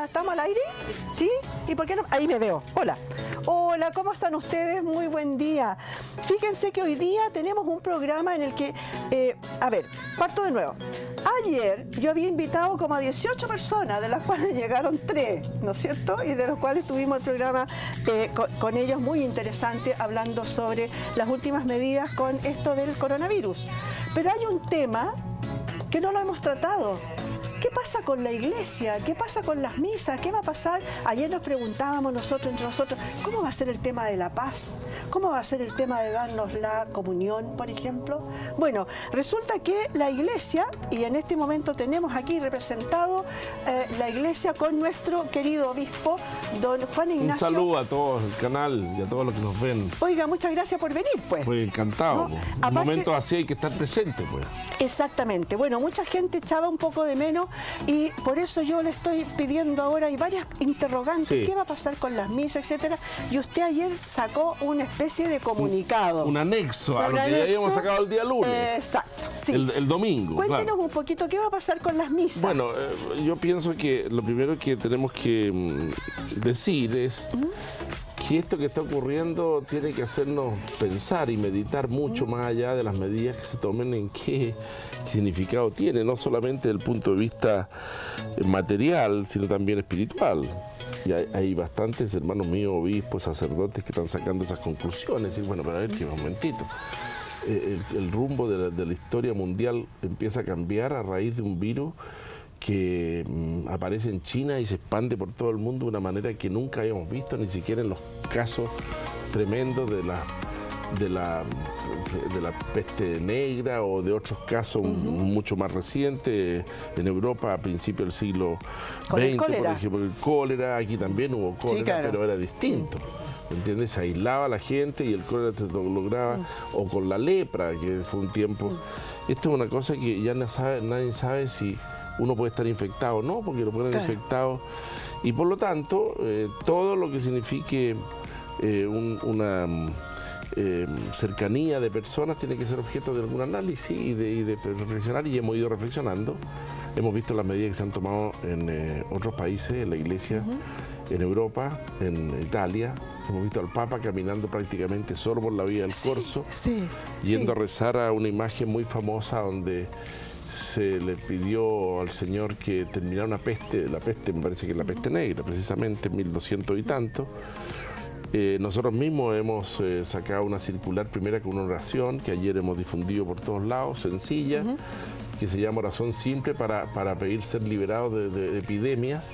¿Estamos al aire? ¿Sí? ¿Y por qué no? Ahí me veo. Hola. Hola, ¿cómo están ustedes? Muy buen día. Fíjense que hoy día tenemos un programa en el que... a ver, parto de nuevo. Ayer yo había invitado como a 18 personas, de las cuales llegaron 3, ¿no es cierto? Y de los cuales tuvimos el programa con ellos muy interesante, hablando sobre las últimas medidas con esto del coronavirus. Pero hay un tema que no lo hemos tratado. ¿Qué pasa con la iglesia? ¿Qué pasa con las misas? ¿Qué va a pasar? Ayer nos preguntábamos entre nosotros, ¿cómo va a ser el tema de la paz? ¿Cómo va a ser el tema de darnos la comunión, por ejemplo? Bueno, resulta que la iglesia, y en este momento tenemos aquí representado la iglesia con nuestro querido obispo, don Juan Ignacio. Un saludo a todos el canal y a todos los que nos ven. Oiga, muchas gracias por venir, pues. Pues encantado. ¿No? En Aparte, momentos así hay que estar presente, pues. Exactamente. Bueno, mucha gente echaba un poco de menos y por eso yo le estoy pidiendo ahora, hay varias interrogantes, Sí. ¿Qué va a pasar con las misas, etcétera? Y usted ayer sacó una especie de comunicado. Un anexo a Un lo que ya anexo. habíamos sacado el día lunes. Exacto, sí. El domingo. Cuéntenos claro. un poquito, ¿qué va a pasar con las misas? Bueno, yo pienso que lo primero que tenemos que decir es que esto que está ocurriendo tiene que hacernos pensar y meditar mucho más allá de las medidas que se tomen en qué significado tiene, no solamente desde el punto de vista material, sino también espiritual. Y hay bastantes hermanos míos, obispos, sacerdotes que están sacando esas conclusiones. Y bueno, pero a ver, que un momentito. El rumbo de la historia mundial empieza a cambiar a raíz de un virus que aparece en China y se expande por todo el mundo de una manera que nunca habíamos visto, ni siquiera en los casos tremendos de la peste negra o de otros casos mucho más recientes. En Europa a principios del siglo XX, por ejemplo, el cólera, aquí también hubo cólera, sí, claro, pero era distinto. ¿Entiendes? Se aislaba a la gente y el cólera te lo lograba, o con la lepra, que fue un tiempo. Esto es una cosa que ya nadie sabe si uno puede estar infectado o no, porque lo pueden infectado. Y por lo tanto, todo lo que signifique una cercanía de personas tiene que ser objeto de algún análisis y de reflexionar, y hemos ido reflexionando. Hemos visto las medidas que se han tomado en otros países, en la iglesia, en Europa, en Italia. Hemos visto al Papa caminando prácticamente solo por la vía del Corso, yendo a rezar a una imagen muy famosa donde se le pidió al Señor que terminara una peste, la peste, me parece que es la peste negra, precisamente en 1200 y tanto. Nosotros mismos hemos sacado una circular primera con una oración que ayer hemos difundido por todos lados, sencilla, que se llama Oración Simple para pedir ser liberados de epidemias.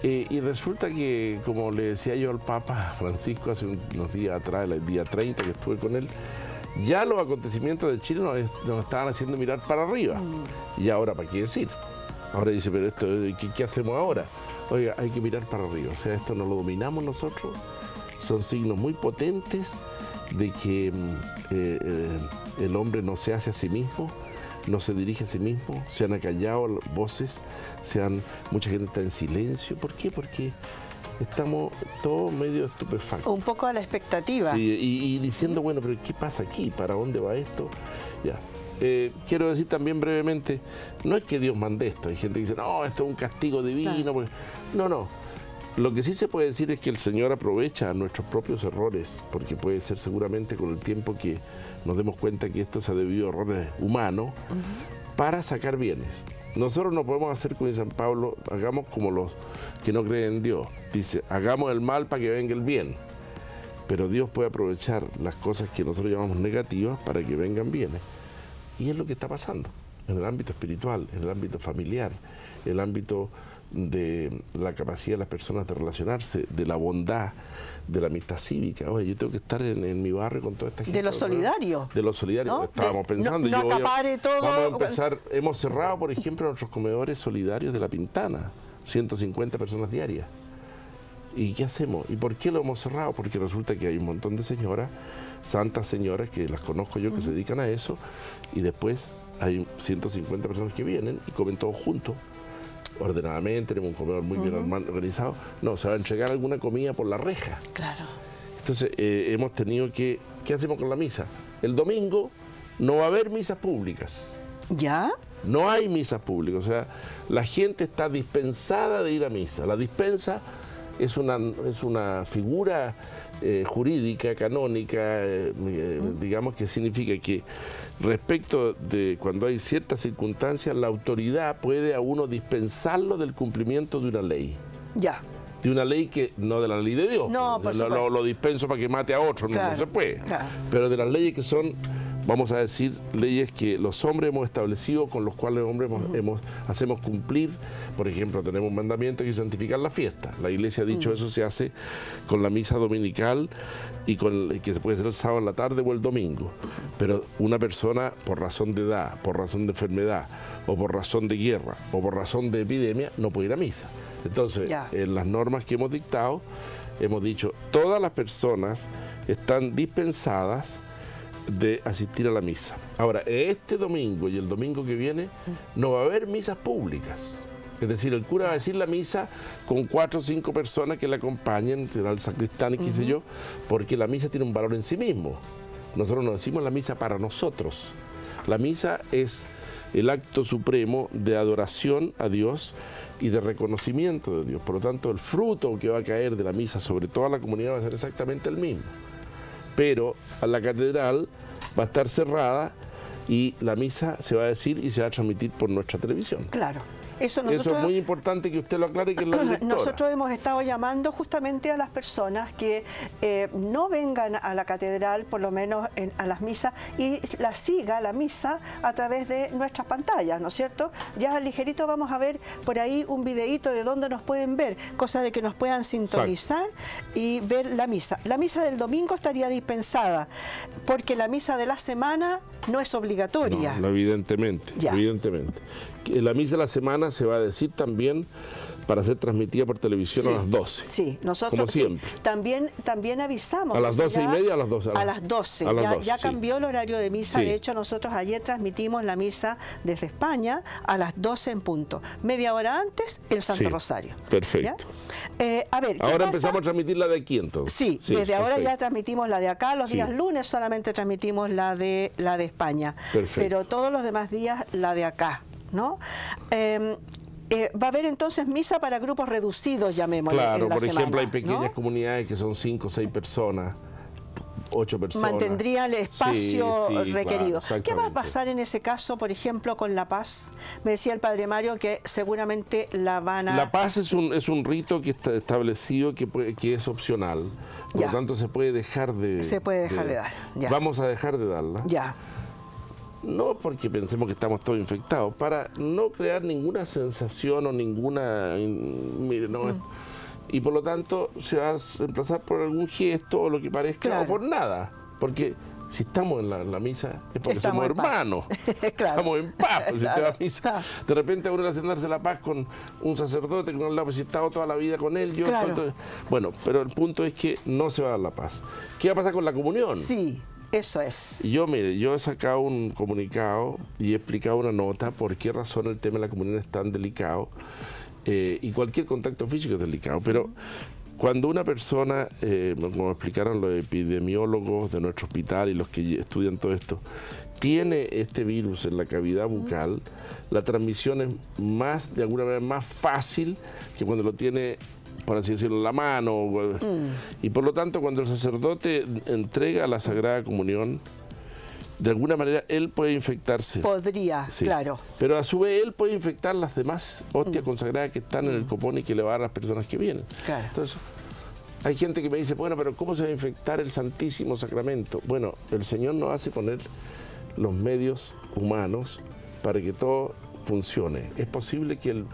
Y resulta que, como le decía yo al Papa Francisco hace unos días atrás, el día 30 que estuve con él, ya los acontecimientos de Chile nos estaban haciendo mirar para arriba. Y ahora, ¿para qué decir? Ahora dice, pero esto, ¿qué hacemos ahora? Oiga, hay que mirar para arriba. O sea, esto no lo dominamos nosotros. Son signos muy potentes de que el hombre no se hace a sí mismo, no se dirige a sí mismo, se han acallado voces, mucha gente está en silencio. ¿Por qué? Porque estamos todos medio estupefactos. Un poco a la expectativa. Sí, y diciendo, bueno, pero ¿qué pasa aquí? ¿Para dónde va esto? Ya. Quiero decir también brevemente, no es que Dios mande esto. Hay gente que dice, no, esto es un castigo divino. Claro. Porque... No. Lo que sí se puede decir es que el Señor aprovecha nuestros propios errores, porque puede ser seguramente con el tiempo que nos demos cuenta que esto se ha debido a errores humanos, para sacar bienes. Nosotros no podemos hacer como dice San Pablo, hagamos como los que no creen en Dios. Dice, hagamos el mal para que venga el bien. Pero Dios puede aprovechar las cosas que nosotros llamamos negativas para que vengan bienes. Y es lo que está pasando en el ámbito espiritual, en el ámbito familiar, en el ámbito de la capacidad de las personas de relacionarse, de la bondad, de la amistad cívica. Oye, yo tengo que estar en mi barrio con toda esta gente. De lo solidario. De lo solidario, ¿no? Estábamos pensando. No acapare todo. Vamos a empezar, hemos cerrado, por ejemplo, nuestros comedores solidarios de La Pintana, 150 personas diarias. ¿Y qué hacemos? ¿Y por qué lo hemos cerrado? Porque resulta que hay un montón de señoras, santas señoras, que las conozco yo, que se dedican a eso, y después hay 150 personas que vienen y comen todos juntos. ordenadamente, tenemos un comedor muy bien organizado. No, se va a entregar alguna comida por la reja. Claro. Entonces hemos tenido que... ¿Qué hacemos con la misa? El domingo no va a haber misas públicas. ¿Ya? No hay misas públicas, o sea, la gente está dispensada de ir a misa. La dispensa es una figura jurídica, canónica, digamos, que significa que respecto de cuando hay ciertas circunstancias, la autoridad puede a uno dispensarlo del cumplimiento de una ley. Ya. De una ley que no de la ley de Dios. No, por supuesto. Lo dispenso para que mate a otro, claro, no se puede. Claro. Pero de las leyes que son, vamos a decir, leyes que los hombres hemos establecido, con los cuales los hombres hacemos cumplir. Por ejemplo, tenemos un mandamiento que es santificar la fiesta. La Iglesia ha dicho eso se hace con la misa dominical y que se puede hacer el sábado en la tarde o el domingo. Pero una persona, por razón de edad, por razón de enfermedad, o por razón de guerra, o por razón de epidemia, no puede ir a misa. Entonces, en las normas que hemos dictado, hemos dicho, todas las personas están dispensadas de asistir a la misa. Ahora, este domingo y el domingo que viene no va a haber misas públicas. Es decir, el cura va a decir la misa con 4 o 5 personas que le acompañen, será el sacristán y qué sé yo, porque la misa tiene un valor en sí mismo. Nosotros no decimos la misa para nosotros. La misa es el acto supremo de adoración a Dios y de reconocimiento de Dios. Por lo tanto, el fruto que va a caer de la misa sobre toda la comunidad va a ser exactamente el mismo. Pero a la catedral va a estar cerrada y la misa se va a decir y se va a transmitir por nuestra televisión. Claro. Eso es muy importante que usted lo aclare, que es la directora. Nosotros hemos estado llamando justamente a las personas que no vengan a la catedral, por lo menos a las misas, y la siga la misa a través de nuestras pantallas, ¿no es cierto? Ya ligerito vamos a ver por ahí un videíto de dónde nos pueden ver, cosa de que nos puedan sintonizar. Exacto. Y ver la misa. La misa del domingo estaría dispensada, porque la misa de la semana no es obligatoria. No, evidentemente, evidentemente. La misa de la semana se va a decir también para ser transmitida por televisión a las 12. Sí, nosotros como siempre. También avisamos. ¿A las 12:30 o a las 12? A las 12. Ya cambió el horario de misa. De hecho, nosotros ayer transmitimos la misa desde España a las 12 en punto. Media hora antes, el Santo Rosario. Perfecto. A ver, ahora empezamos a transmitir la de aquí entonces. Sí, desde ahora ya transmitimos la de acá. Los días lunes solamente transmitimos la de España. Perfecto. Pero todos los demás días la de acá, ¿no? Va a haber entonces misa para grupos reducidos, llamémosle. Claro, por ejemplo, hay pequeñas comunidades que son 5 o 6 personas, 8 personas. Mantendría el espacio requerido. Claro, ¿qué va a pasar en ese caso, por ejemplo, con la paz? Me decía el padre Mario que seguramente la van a... La paz es un rito que está establecido que es opcional. Por lo tanto, se puede dejar de... Se puede dejar de dar. Ya. Vamos a dejar de darla. Ya. No porque pensemos que estamos todos infectados, para no crear ninguna sensación o ninguna... Mire, no, y por lo tanto se va a reemplazar por algún gesto o lo que parezca, o por nada. Porque si estamos en la misa es porque somos hermanos. Estamos en paz. Si usted va a misa, de repente a uno le hace darse la paz con un sacerdote que no ha estado toda la vida con él. Bueno, pero el punto es que no se va a dar la paz. ¿Qué va a pasar con la comunión? Sí. Eso es. Y yo he sacado un comunicado y he explicado una nota por qué razón el tema de la comunión es tan delicado, y cualquier contacto físico es delicado, pero cuando una persona, como explicaron los epidemiólogos de nuestro hospital y los que estudian todo esto, tiene este virus en la cavidad bucal, la transmisión es de alguna manera más fácil que cuando lo tiene, por así decirlo, en la mano. Y por lo tanto, cuando el sacerdote entrega la Sagrada Comunión, de alguna manera él puede infectarse. Podría, claro. Pero a su vez él puede infectar las demás hostias consagradas que están en el copón y que le va a dar a las personas que vienen. Claro. Entonces, hay gente que me dice, bueno, pero ¿cómo se va a infectar el Santísimo Sacramento? Bueno, el Señor nos hace poner los medios humanos para que todo funcione. ¿Es posible que el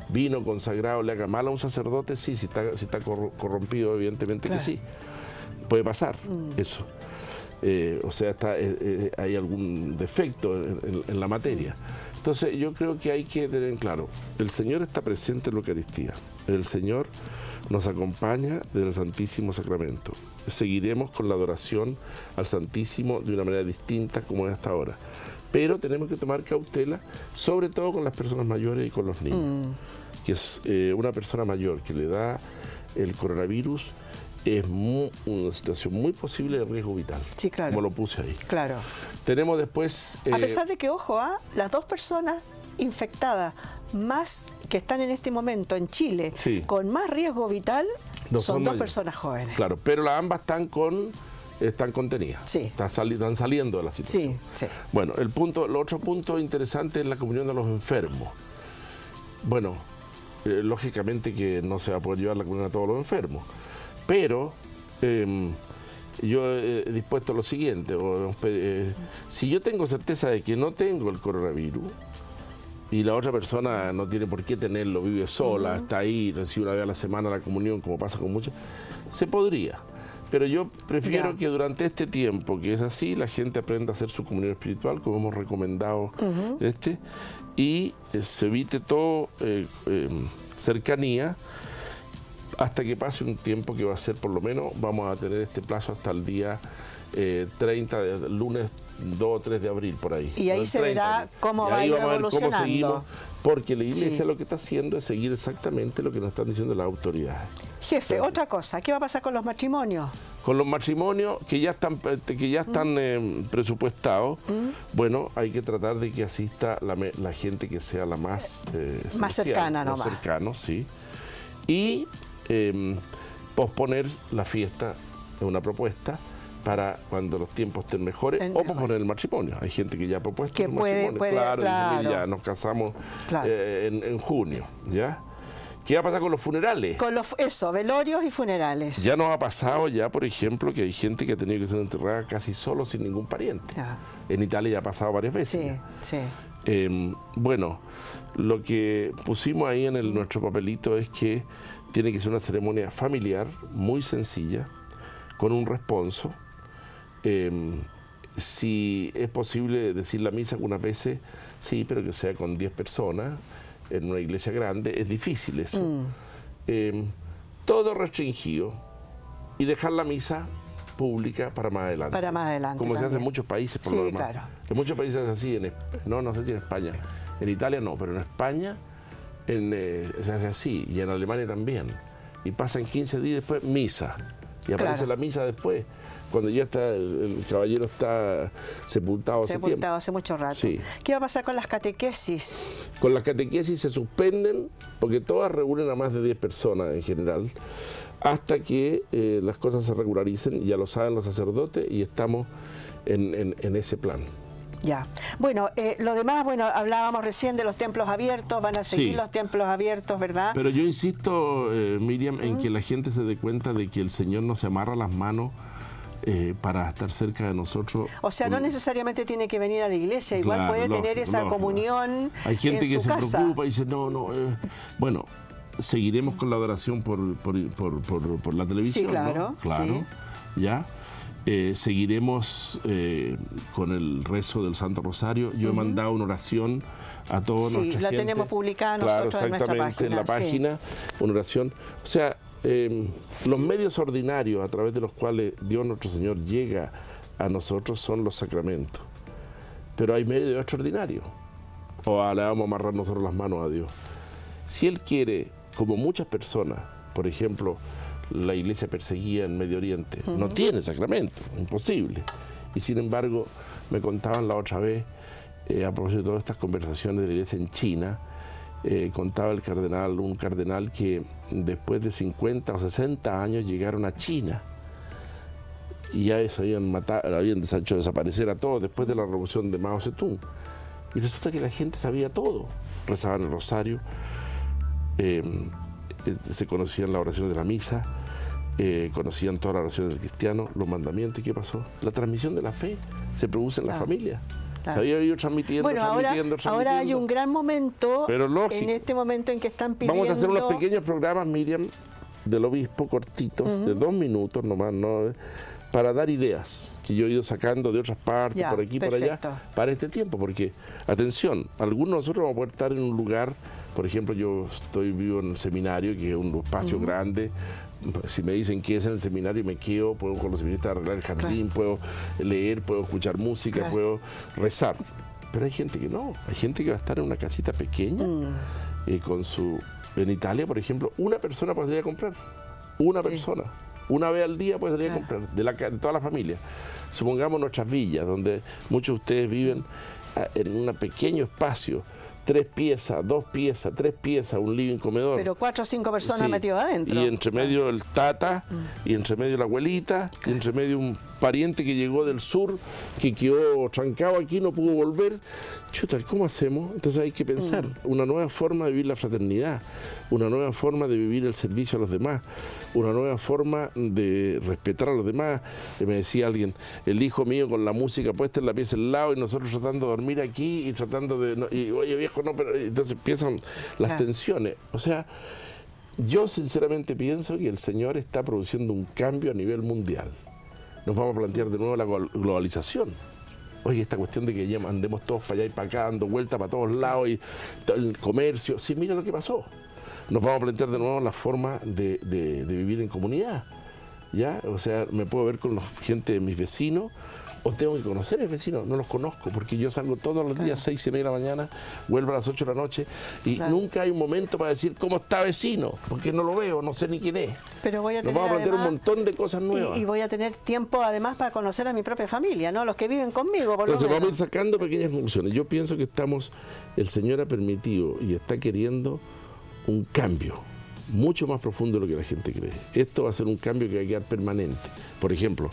vino consagrado le haga mal a un sacerdote? Sí, si está corrompido, evidentemente que sí. Puede pasar eso. O sea, hay algún defecto en la materia. Entonces yo creo que hay que tener en claro, el Señor está presente en la Eucaristía, el Señor nos acompaña desde el Santísimo Sacramento. Seguiremos con la adoración al Santísimo de una manera distinta como es hasta ahora. Pero tenemos que tomar cautela, sobre todo con las personas mayores y con los niños. que es una persona mayor que le da el coronavirus, es una situación muy posible de riesgo vital. Sí, claro. Como lo puse ahí. Claro. Tenemos después... a pesar de que, ojo, las 2 personas infectadas más que están en este momento en Chile, sí, con más riesgo vital, son 2 personas jóvenes. Claro, pero ambas están contenidas. Sí. Están saliendo de la situación. Sí, sí. Bueno, el otro punto interesante es la comunión de los enfermos. Bueno, lógicamente que no se va a poder llevar la comunión a todos los enfermos, pero yo he dispuesto lo siguiente, si yo tengo certeza de que no tengo el coronavirus y la otra persona no tiene por qué tenerlo, vive sola, está ahí, recibe una vez a la semana la comunión, como pasa con muchos, se podría. Pero yo prefiero que durante este tiempo, que es así, la gente aprenda a hacer su comunión espiritual, como hemos recomendado y se evite todo cercanía, hasta que pase un tiempo que va a ser, por lo menos, vamos a tener este plazo hasta el día 30, lunes 2 o 3 de abril, por ahí. Y ahí se verá cómo va a ir evolucionando. Cómo seguimos, porque la Iglesia lo que está haciendo es seguir exactamente lo que nos están diciendo las autoridades. Jefe, otra cosa, ¿qué va a pasar con los matrimonios? Con los matrimonios que ya están presupuestados, bueno, hay que tratar de que asista la gente que sea la más cercana, más cercano, sí. Y posponer la fiesta es una propuesta para cuando los tiempos estén mejores, o posponer el matrimonio. Hay gente que ya ha propuesto que el matrimonio. Claro. Ya nos casamos en junio, ¿ya? ¿Qué va a pasar con los funerales? Con velorios y funerales. Ya nos ha pasado por ejemplo, que hay gente que ha tenido que ser enterrada casi solo, sin ningún pariente. En Italia ya ha pasado varias veces. Sí, sí. Bueno, lo que pusimos ahí en nuestro papelito es que tiene que ser una ceremonia familiar, muy sencilla, con un responso. Si es posible decir la misa algunas veces, sí, pero que sea con 10 personas, en una iglesia grande, es difícil eso. Todo restringido y dejar la misa pública para más adelante. Para más adelante. Como se hace en muchos países, por lo demás. Claro. En muchos países es así, no sé si en España. En Italia no, pero en España se hace así, y en Alemania también. Y pasan 15 días después, misa. Y aparece la misa después, cuando ya está el caballero está sepultado hace mucho rato. Sí. ¿Qué va a pasar con las catequesis? Con las catequesis se suspenden, porque todas reúnen a más de 10 personas en general, hasta que las cosas se regularicen, ya lo saben los sacerdotes, y estamos en ese plan. Ya. Bueno, lo demás, hablábamos recién de los templos abiertos, van a seguir los templos abiertos, ¿verdad? Pero yo insisto, Miriam, en que la gente se dé cuenta de que el Señor no se amarra las manos para estar cerca de nosotros. O sea, no necesariamente tiene que venir a la iglesia, igual puede tener esa comunión. Hay gente que se casa. preocupa y dice, bueno, seguiremos con la adoración por la televisión. Sí, claro. Claro, ¿ya? Seguiremos con el rezo del Santo Rosario. Yo he mandado una oración a todos nuestra gente. La tenemos publicada nosotros en nuestra página. En la página, una oración. O sea, los medios ordinarios a través de los cuales Dios nuestro Señor llega a nosotros son los sacramentos. Pero hay medios extraordinarios. O le vamos a amarrar nosotros las manos a Dios. Si Él quiere, como muchas personas, por ejemplo, la iglesia perseguida en Medio Oriente, no tiene sacramento, imposible. Y sin embargo, me contaban la otra vez, a propósito de todas estas conversaciones de la iglesia en China, contaba un cardenal que después de 50 o 60 años llegaron a China y ya se habían hecho desaparecer a todos después de la revolución de Mao Zedong. Y resulta que la gente sabía todo, rezaban el rosario, se conocían las oraciones de la misa, conocían todas las oraciones del cristiano, los mandamientos. ¿Y qué pasó? La transmisión de la fe se produce en la familia. Se había ido transmitiendo, ahora hay un gran momento, pero en este momento en que están pidiendo... Vamos a hacer unos pequeños programas, Miriam, del obispo, cortitos, de 2 minutos nomás, para dar ideas que yo he ido sacando de otras partes, por aquí, por allá, para este tiempo. Porque, atención, algunos de nosotros vamos a poder estar en un lugar, por ejemplo, yo vivo en el seminario, que es un espacio grande. Si me dicen que es en el seminario, me quedo, puedo con los seminaristas arreglar el jardín, puedo leer, puedo escuchar música, puedo rezar. Pero hay gente que no, hay gente que va a estar en una casita pequeña, con su En Italia, por ejemplo, una persona puede salir a comprar. Una persona. Una vez al día puede salir a comprar, de toda la familia. Supongamos nuestras villas, donde muchos de ustedes viven en un pequeño espacio, 3 piezas, 2 piezas, 3 piezas, un living comedor. Pero 4 o 5 personas metidas adentro. Y entre medio el tata, y entre medio la abuelita, y entre medio un pariente que llegó del sur, que quedó trancado aquí, no pudo volver. Chuta, ¿cómo hacemos? Entonces hay que pensar una nueva forma de vivir la fraternidad, una nueva forma de vivir el servicio a los demás, una nueva forma de respetar a los demás. Me decía alguien, el hijo mío con la música puesta en la pieza al lado y nosotros tratando de dormir aquí y tratando de... y oye viejo, no, pero entonces empiezan las tensiones. O sea, yo sinceramente pienso que el Señor está produciendo un cambio a nivel mundial. Nos vamos a plantear de nuevo la globalización. Oye, esta cuestión de que ya andemos todos para allá y para acá, dando vueltas para todos lados y todo el comercio. Sí, mira lo que pasó. Nos vamos a plantear de nuevo la forma de vivir en comunidad. ¿Ya? O sea, me puedo ver con la gente de mis vecinos o tengo que conocer a mis vecinos. No los conozco porque yo salgo todos los días 6:30 de la mañana, vuelvo a las 8 de la noche y nunca hay un momento para decir cómo está vecino, porque no lo veo, no sé ni quién es. Pero voy a tener, nos vamos a plantear un montón de cosas nuevas. Y voy a tener tiempo además para conocer a mi propia familia, ¿no? Los que viven conmigo, por Entonces lo menos. vamos a ir sacando pequeñas conclusiones. Yo pienso que el Señor ha permitido y está queriendo un cambio mucho más profundo de lo que la gente cree. Esto va a ser un cambio que va a quedar permanente. Por ejemplo,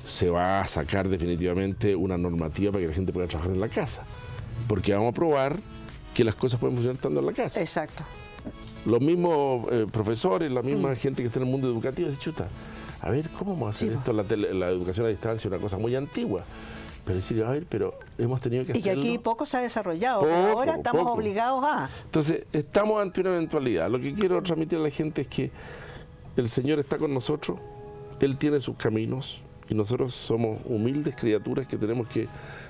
se va a sacar definitivamente una normativa para que la gente pueda trabajar en la casa, porque vamos a probar que las cosas pueden funcionar estando en la casa. Exacto. Los mismos profesores, la misma gente que está en el mundo educativo, dice, chuta, a ver, ¿cómo vamos a hacer esto? La educación a distancia es una cosa muy antigua. Pero decir, a ver, pero hemos tenido que hacerlo. Y que aquí poco se ha desarrollado, pero ahora estamos obligados a... Entonces, estamos ante una eventualidad. Lo que quiero transmitir a la gente es que el Señor está con nosotros, Él tiene sus caminos, y nosotros somos humildes criaturas que tenemos que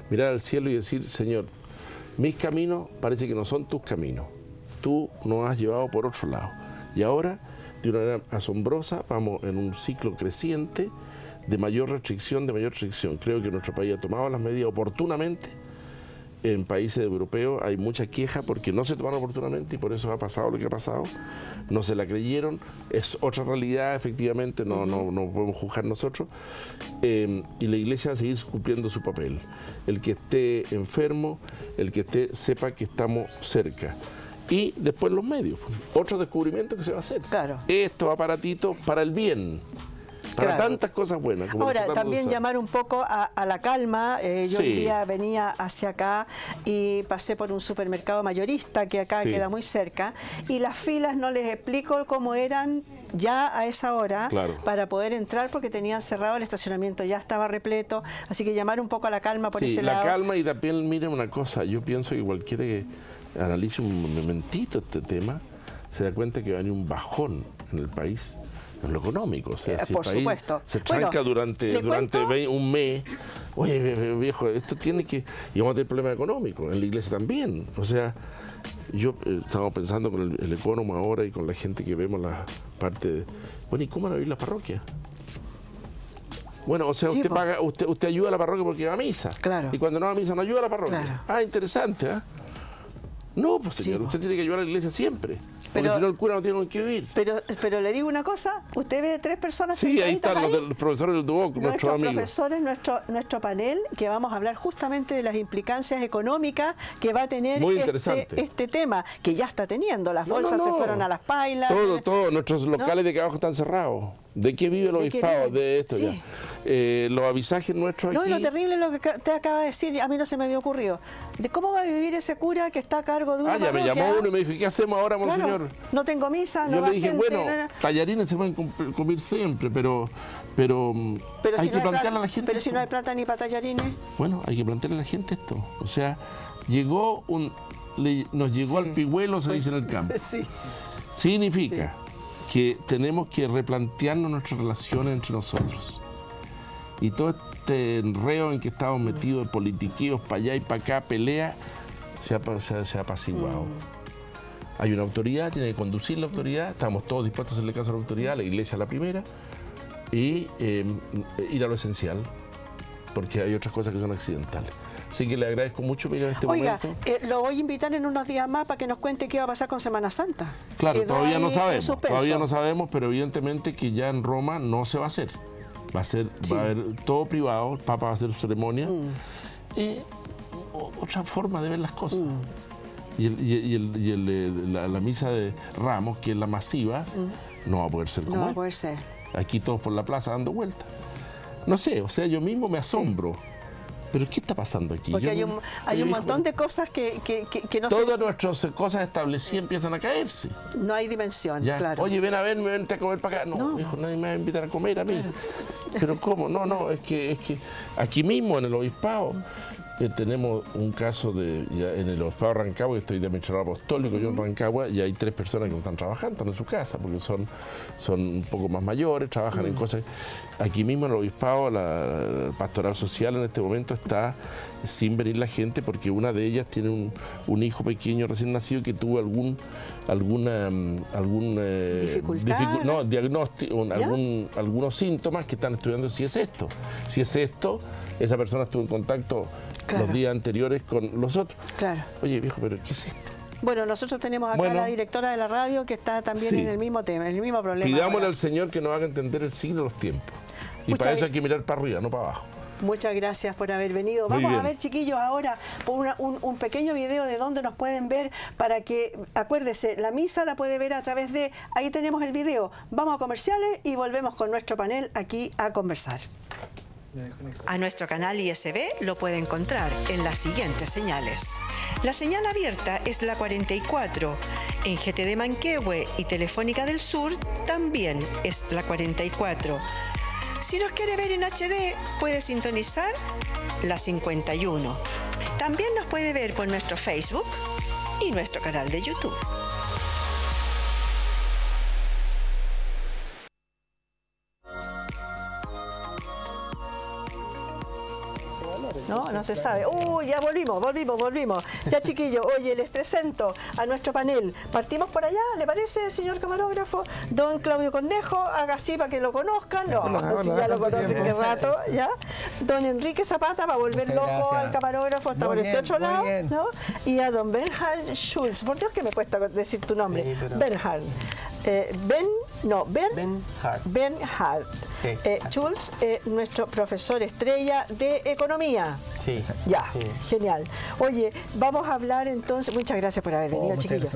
mirar al cielo y decir, Señor, mis caminos parece que no son tus caminos. Tú nos has llevado por otro lado. Y ahora, de una manera asombrosa, vamos en un ciclo creciente de mayor restricción, Creo que nuestro país ha tomado las medidas oportunamente. En países europeos hay mucha queja porque no se tomaron oportunamente y por eso ha pasado lo que ha pasado. No se la creyeron, es otra realidad, efectivamente, no podemos juzgar nosotros. Y la Iglesia va a seguir cumpliendo su papel. El que esté enfermo, el que esté, sepa que estamos cerca. Y después los medios. Otro descubrimiento que se va a hacer. Claro. Estos aparatitos para el bien. Para tantas cosas buenas. Como ahora, también llamar un poco a la calma. Yo un día venía hacia acá y pasé por un supermercado mayorista que acá queda muy cerca y las filas no les explico cómo eran ya a esa hora para poder entrar porque tenían cerrado el estacionamiento, ya estaba repleto, así que llamar un poco a la calma por ese lado. La calma y también miren una cosa, yo pienso que cualquiera que analice un momentito este tema se da cuenta que va a venir un bajón en el país. En lo económico, o sea, si por el país supuesto. se tranca durante un mes, oye viejo, esto tiene que... Y vamos a tener problemas económicos, en la iglesia también. O sea, yo estamos pensando con el Economo ahora y con la gente que vemos la parte de... Bueno, ¿y cómo van a vivir las parroquias? Bueno, o sea, usted paga, usted ayuda a la parroquia porque va a misa. Claro. Y cuando no va a misa no ayuda a la parroquia. Claro. Ah, interesante, ¿ah? No, pues señor, usted tiene que ayudar a la iglesia siempre. Porque si no el cura no tiene con qué vivir. Pero le digo una cosa, usted ve 3 personas sí, ahí están los profesores del Duoc, nuestros amigos. Profesores, nuestro panel, que vamos a hablar justamente de las implicancias económicas que va a tener este tema, que ya está teniendo. Las bolsas se fueron a las pailas. Todo, nuestros locales de abajo están cerrados. ¿De qué vive el obispado? De esto ya. Los avisajes nuestros aquí... No, y lo terrible es lo que te acaba de decir, a mí no se me había ocurrido. ¿De cómo va a vivir ese cura que está a cargo de una parroquia? Ya me llamó uno y me dijo, ¿y qué hacemos ahora, monseñor? No tengo misa, no yo va le dije, gente, bueno, tallarines se pueden comer siempre, pero hay que plantearle a la gente. Pero si no hay plata ni para tallarines. Bueno, hay que plantearle a la gente esto. O sea, nos llegó al pigüelo, se dice en el campo. Significa que tenemos que replantearnos nuestras relaciones entre nosotros. Y todo este enreo en que estamos metidos, politiqueos para allá y para acá, pelea, se ha apaciguado. Hay una autoridad, tiene que conducir la autoridad, estamos todos dispuestos a hacerle caso a la autoridad, la iglesia la primera, y ir a lo esencial, porque hay otras cosas que son accidentales. Así que le agradezco mucho, mira, en este Oiga, momento. lo voy a invitar en unos días más para que nos cuente qué va a pasar con Semana Santa. Claro, todavía no sabemos, todavía no sabemos, pero evidentemente que ya en Roma no se va a hacer. Va a haber todo privado, el Papa va a hacer su ceremonia. Otra forma de ver las cosas. La misa de Ramos, que es la masiva, no va a poder ser como no va a poder ser. Aquí todos por la plaza dando vueltas. No sé, o sea, yo mismo me asombro. Pero ¿qué está pasando aquí? Porque hay un montón de cosas que no se... Todas nuestras cosas establecidas empiezan a caerse. No hay dimensión, Ya. claro. Oye, ven a verme, vente a comer para acá. No, hijo, nadie me va a invitar a comer a mí. Claro. Pero ¿cómo? No, es que aquí mismo en el obispado tenemos un caso en el obispado de Rancagua, estoy de administrador apostólico, yo en Rancagua, y hay 3 personas que no están trabajando, están en su casa, porque son un poco más mayores, trabajan en cosas. Aquí mismo en el obispado, la pastoral social en este momento está sin venir la gente, porque una de ellas tiene un hijo pequeño recién nacido que tuvo diagnóstico, algunos síntomas que están estudiando si es esto. Si es esto, esa persona estuvo en contacto los días anteriores con los otros. Claro. Oye, viejo, pero ¿qué es esto? Bueno, nosotros tenemos acá a la directora de la radio que está también en el mismo tema, en el mismo problema. Pidámosle al Señor que nos haga entender el signo de los tiempos. Y para eso hay que mirar para arriba, no para abajo. Muchas gracias por haber venido. Vamos a ver, chiquillos, ahora un pequeño video de donde nos pueden ver para que, acuérdese, la misa la puede ver a través de... Ahí tenemos el video. Vamos a comerciales y volvemos con nuestro panel aquí a conversar. A nuestro canal ISB lo puede encontrar en las siguientes señales. La señal abierta es la 44. En GTD Manquehue y Telefónica del Sur también es la 44. Si nos quiere ver en HD, puede sintonizar la 51. También nos puede ver por nuestro Facebook y nuestro canal de YouTube. No se sabe. Ya volvimos. Ya, chiquillos, oye, les presento a nuestro panel. Partimos por allá, ¿le parece, señor camarógrafo? Don Claudio Cornejo, haga así para que lo conozcan. Si ya lo conocen, qué rato, ¿ya? Don Enrique Zapata, para volver loco al camarógrafo, hasta por este otro lado, ¿no? Y a don Bernhard Schulz. Por Dios que me cuesta decir tu nombre. Sí, pero... Bernhard. Bernhard. Sí. Schulz, nuestro profesor estrella de economía. Sí. Ya, sí. Genial. Oye, vamos a hablar entonces, muchas gracias por haber venido, chiquillos.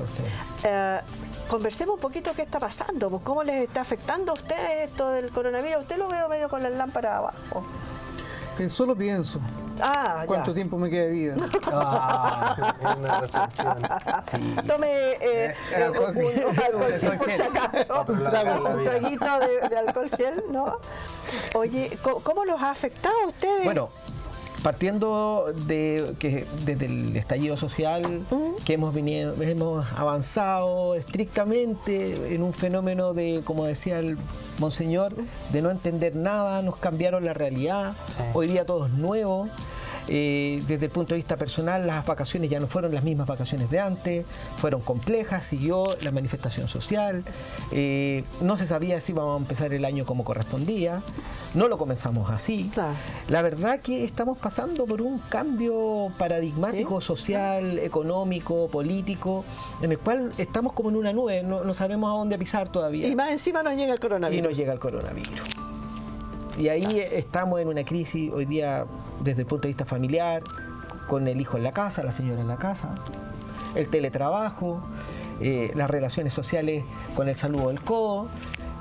Conversemos un poquito qué está pasando, pues, cómo les está afectando a ustedes esto del coronavirus. Usted lo veo medio con las lámparas abajo. Solo pienso. ¿Cuánto tiempo me queda de vida? Una reflexión. Sí. Tome alcohol gel por si acaso. Un traguito de alcohol gel, ¿no? Oye, ¿cómo los ha afectado a ustedes? Bueno, partiendo de que desde el estallido social que hemos avanzado estrictamente en un fenómeno de, como decía el monseñor, de no entender nada, nos cambiaron la realidad, hoy día todo es nuevo. Desde el punto de vista personal, las vacaciones ya no fueron las mismas vacaciones de antes, fueron complejas, siguió la manifestación social, no se sabía si íbamos a empezar el año como correspondía, no lo comenzamos así. Claro. La verdad que estamos pasando por un cambio paradigmático, social, económico, político, en el cual estamos como en una nube, no sabemos a dónde pisar todavía. Y más encima nos llega el coronavirus. Y nos llega el coronavirus. Y ahí estamos en una crisis hoy día desde el punto de vista familiar, con el hijo en la casa, la señora en la casa, el teletrabajo, las relaciones sociales con el saludo del codo,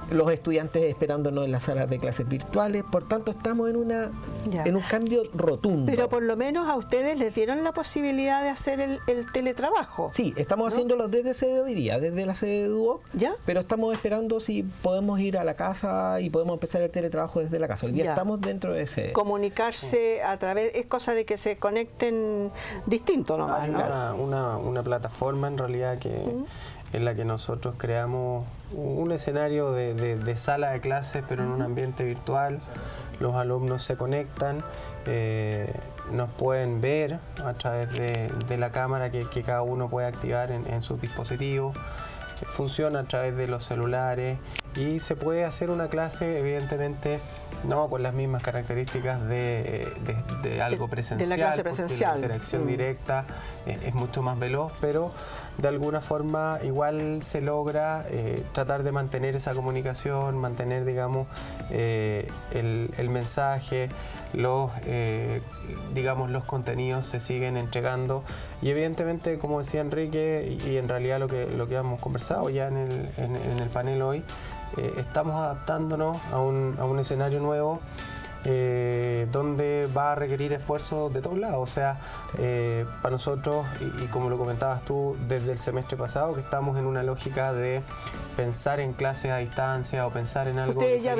los estudiantes esperándonos en las salas de clases virtuales. Por tanto, estamos en un cambio rotundo. Pero por lo menos a ustedes les dieron la posibilidad de hacer el teletrabajo. Sí, estamos haciéndolo desde sede hoy día, desde la sede de Duoc, pero estamos esperando si podemos ir a la casa y podemos empezar el teletrabajo desde la casa. Hoy día estamos dentro de ese... Comunicarse a través, es cosa de que se conecten distinto nomás. Hay una plataforma en realidad que... en la que nosotros creamos un escenario de sala de clases, pero en un ambiente virtual. Los alumnos se conectan, nos pueden ver a través de la cámara que cada uno puede activar en sus dispositivos. Funciona a través de los celulares y se puede hacer una clase, evidentemente, no con las mismas características de algo presencial, de la clase presencial. La interacción directa es mucho más veloz, pero de alguna forma igual se logra tratar de mantener esa comunicación, mantener, digamos, el mensaje, digamos, los contenidos se siguen entregando, y evidentemente, como decía Enrique, y en realidad lo que hemos conversado ya en el panel hoy, estamos adaptándonos a un escenario nuevo, donde va a requerir esfuerzos de todos lados. O sea, para nosotros, y como lo comentabas tú desde el semestre pasado, que estamos en una lógica de pensar en clases a distancia o pensar en algo. Ustedes ya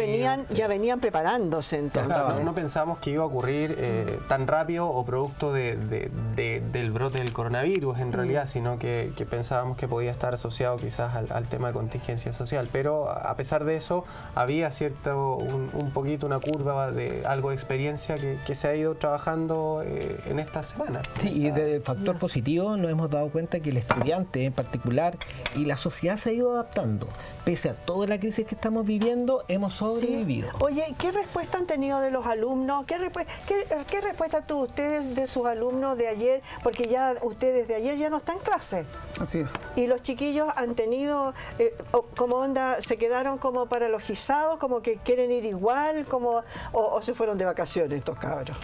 venían preparándose, entonces. Claro, no pensamos que iba a ocurrir tan rápido o producto del brote del coronavirus en realidad, sino que pensábamos que podía estar asociado quizás al tema de contingencia social. Pero a pesar de eso, había un poquito una curva de algo de experiencia que se ha ido trabajando en esta semana. Sí, y del factor positivo nos hemos dado cuenta que el estudiante en particular y la sociedad se ha ido adaptando. Pese a toda la crisis que estamos viviendo, hemos sobrevivido. Sí. Oye, ¿qué respuesta han tenido de los alumnos? ¿Qué respuesta tuvo ustedes de sus alumnos de ayer? Porque ya ustedes de ayer ya no están en clase. Así es. Y los chiquillos han tenido, como onda, se quedaron como paralogizados, como que quieren ir igual, como o se fueron de vacaciones estos cabros.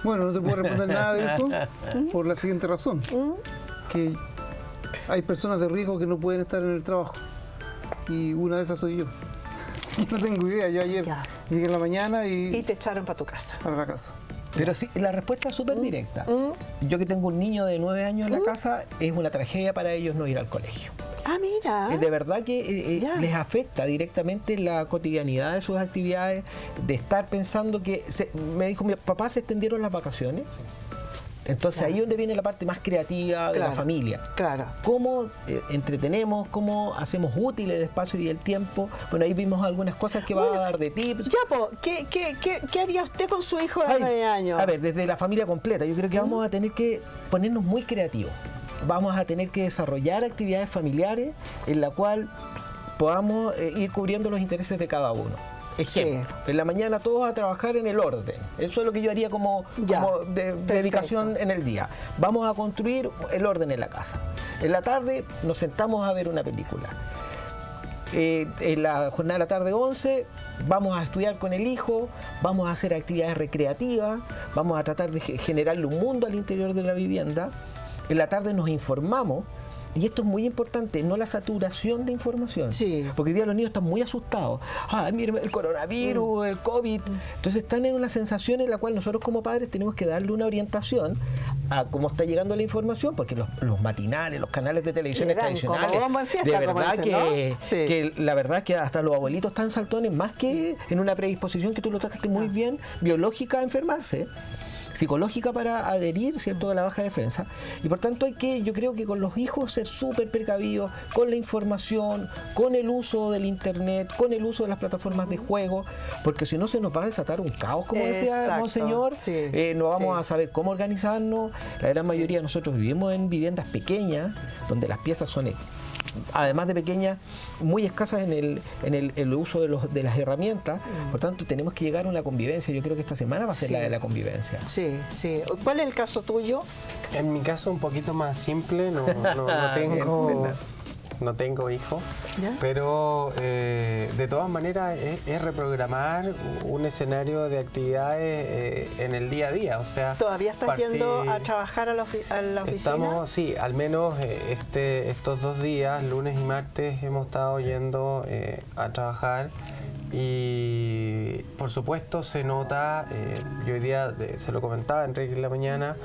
Bueno, no te puedo responder nada de eso por la siguiente razón. Que hay personas de riesgo que no pueden estar en el trabajo. Y una de esas soy yo. Así que no tengo idea. Yo ayer llegué en la mañana y te echaron para tu casa. Para la casa. Pero sí, la respuesta es súper directa. Yo que tengo un niño de 9 años en la casa, es una tragedia para ellos no ir al colegio. Ah, mira. De verdad que les afecta directamente la cotidianidad de sus actividades, de estar pensando que... me dijo, mi papá, se extendieron las vacaciones. Entonces ahí es donde viene la parte más creativa de la familia. Claro. Cómo entretenemos, cómo hacemos útil el espacio y el tiempo. Bueno, ahí vimos algunas cosas que va a dar de tips. Ya, ¿qué haría usted con su hijo de 9 años? A ver, desde la familia completa, yo creo que vamos a tener que ponernos muy creativos. Vamos a tener que desarrollar actividades familiares en la cual podamos ir cubriendo los intereses de cada uno. Ejemplo, en la mañana todos a trabajar en el orden. Eso es lo que yo haría como dedicación en el día. Vamos a construir el orden en la casa. En la tarde nos sentamos a ver una película. En la jornada de la tarde 11 vamos a estudiar con el hijo, vamos a hacer actividades recreativas, vamos a tratar de generarle un mundo al interior de la vivienda. En la tarde nos informamos. Y esto es muy importante, no la saturación de información. Sí. Porque hoy día los niños están muy asustados. Ah, miren, el coronavirus, el COVID. Entonces están en una sensación en la cual nosotros como padres tenemos que darle una orientación a cómo está llegando la información, porque los matinales, los canales de televisión tradicionales, de verdad que la verdad que hasta los abuelitos están saltones, más que en una predisposición que tú lo tocaste muy bien, biológica a enfermarse, psicológica para adherir, ¿cierto?, a la baja defensa. Y por tanto yo creo que con los hijos ser súper precavidos con la información, con el uso del internet, con el uso de las plataformas de juego, porque si no se nos va a desatar un caos, como decía Monseñor. No vamos a saber cómo organizarnos. La gran mayoría de nosotros vivimos en viviendas pequeñas, donde las piezas son, además de pequeñas, muy escasas en el uso de las herramientas. Por tanto, tenemos que llegar a una convivencia. Yo creo que esta semana va a ser la de la convivencia. Sí. ¿Cuál es el caso tuyo? En mi caso, un poquito más simple. No tengo hijos, pero de todas maneras es reprogramar un escenario de actividades en el día a día. O sea, ¿todavía estás yendo a trabajar a la oficina? Sí, al menos estos 2 días, lunes y martes, hemos estado yendo a trabajar. Y por supuesto se nota, yo hoy día se lo comentaba a Enrique en la mañana,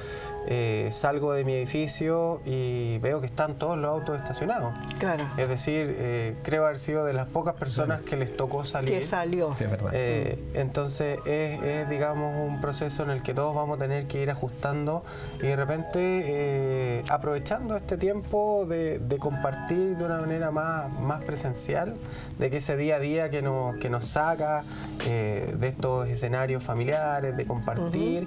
salgo de mi edificio y veo que están todos los autos estacionados. Claro. Es decir, creo haber sido de las pocas personas que les tocó salir. Que salió. Sí, es verdad. Entonces es, digamos, un proceso en el que todos vamos a tener que ir ajustando y de repente aprovechando este tiempo de compartir de una manera más presencial, de que ese día a día que nos saca de estos escenarios familiares, de compartir,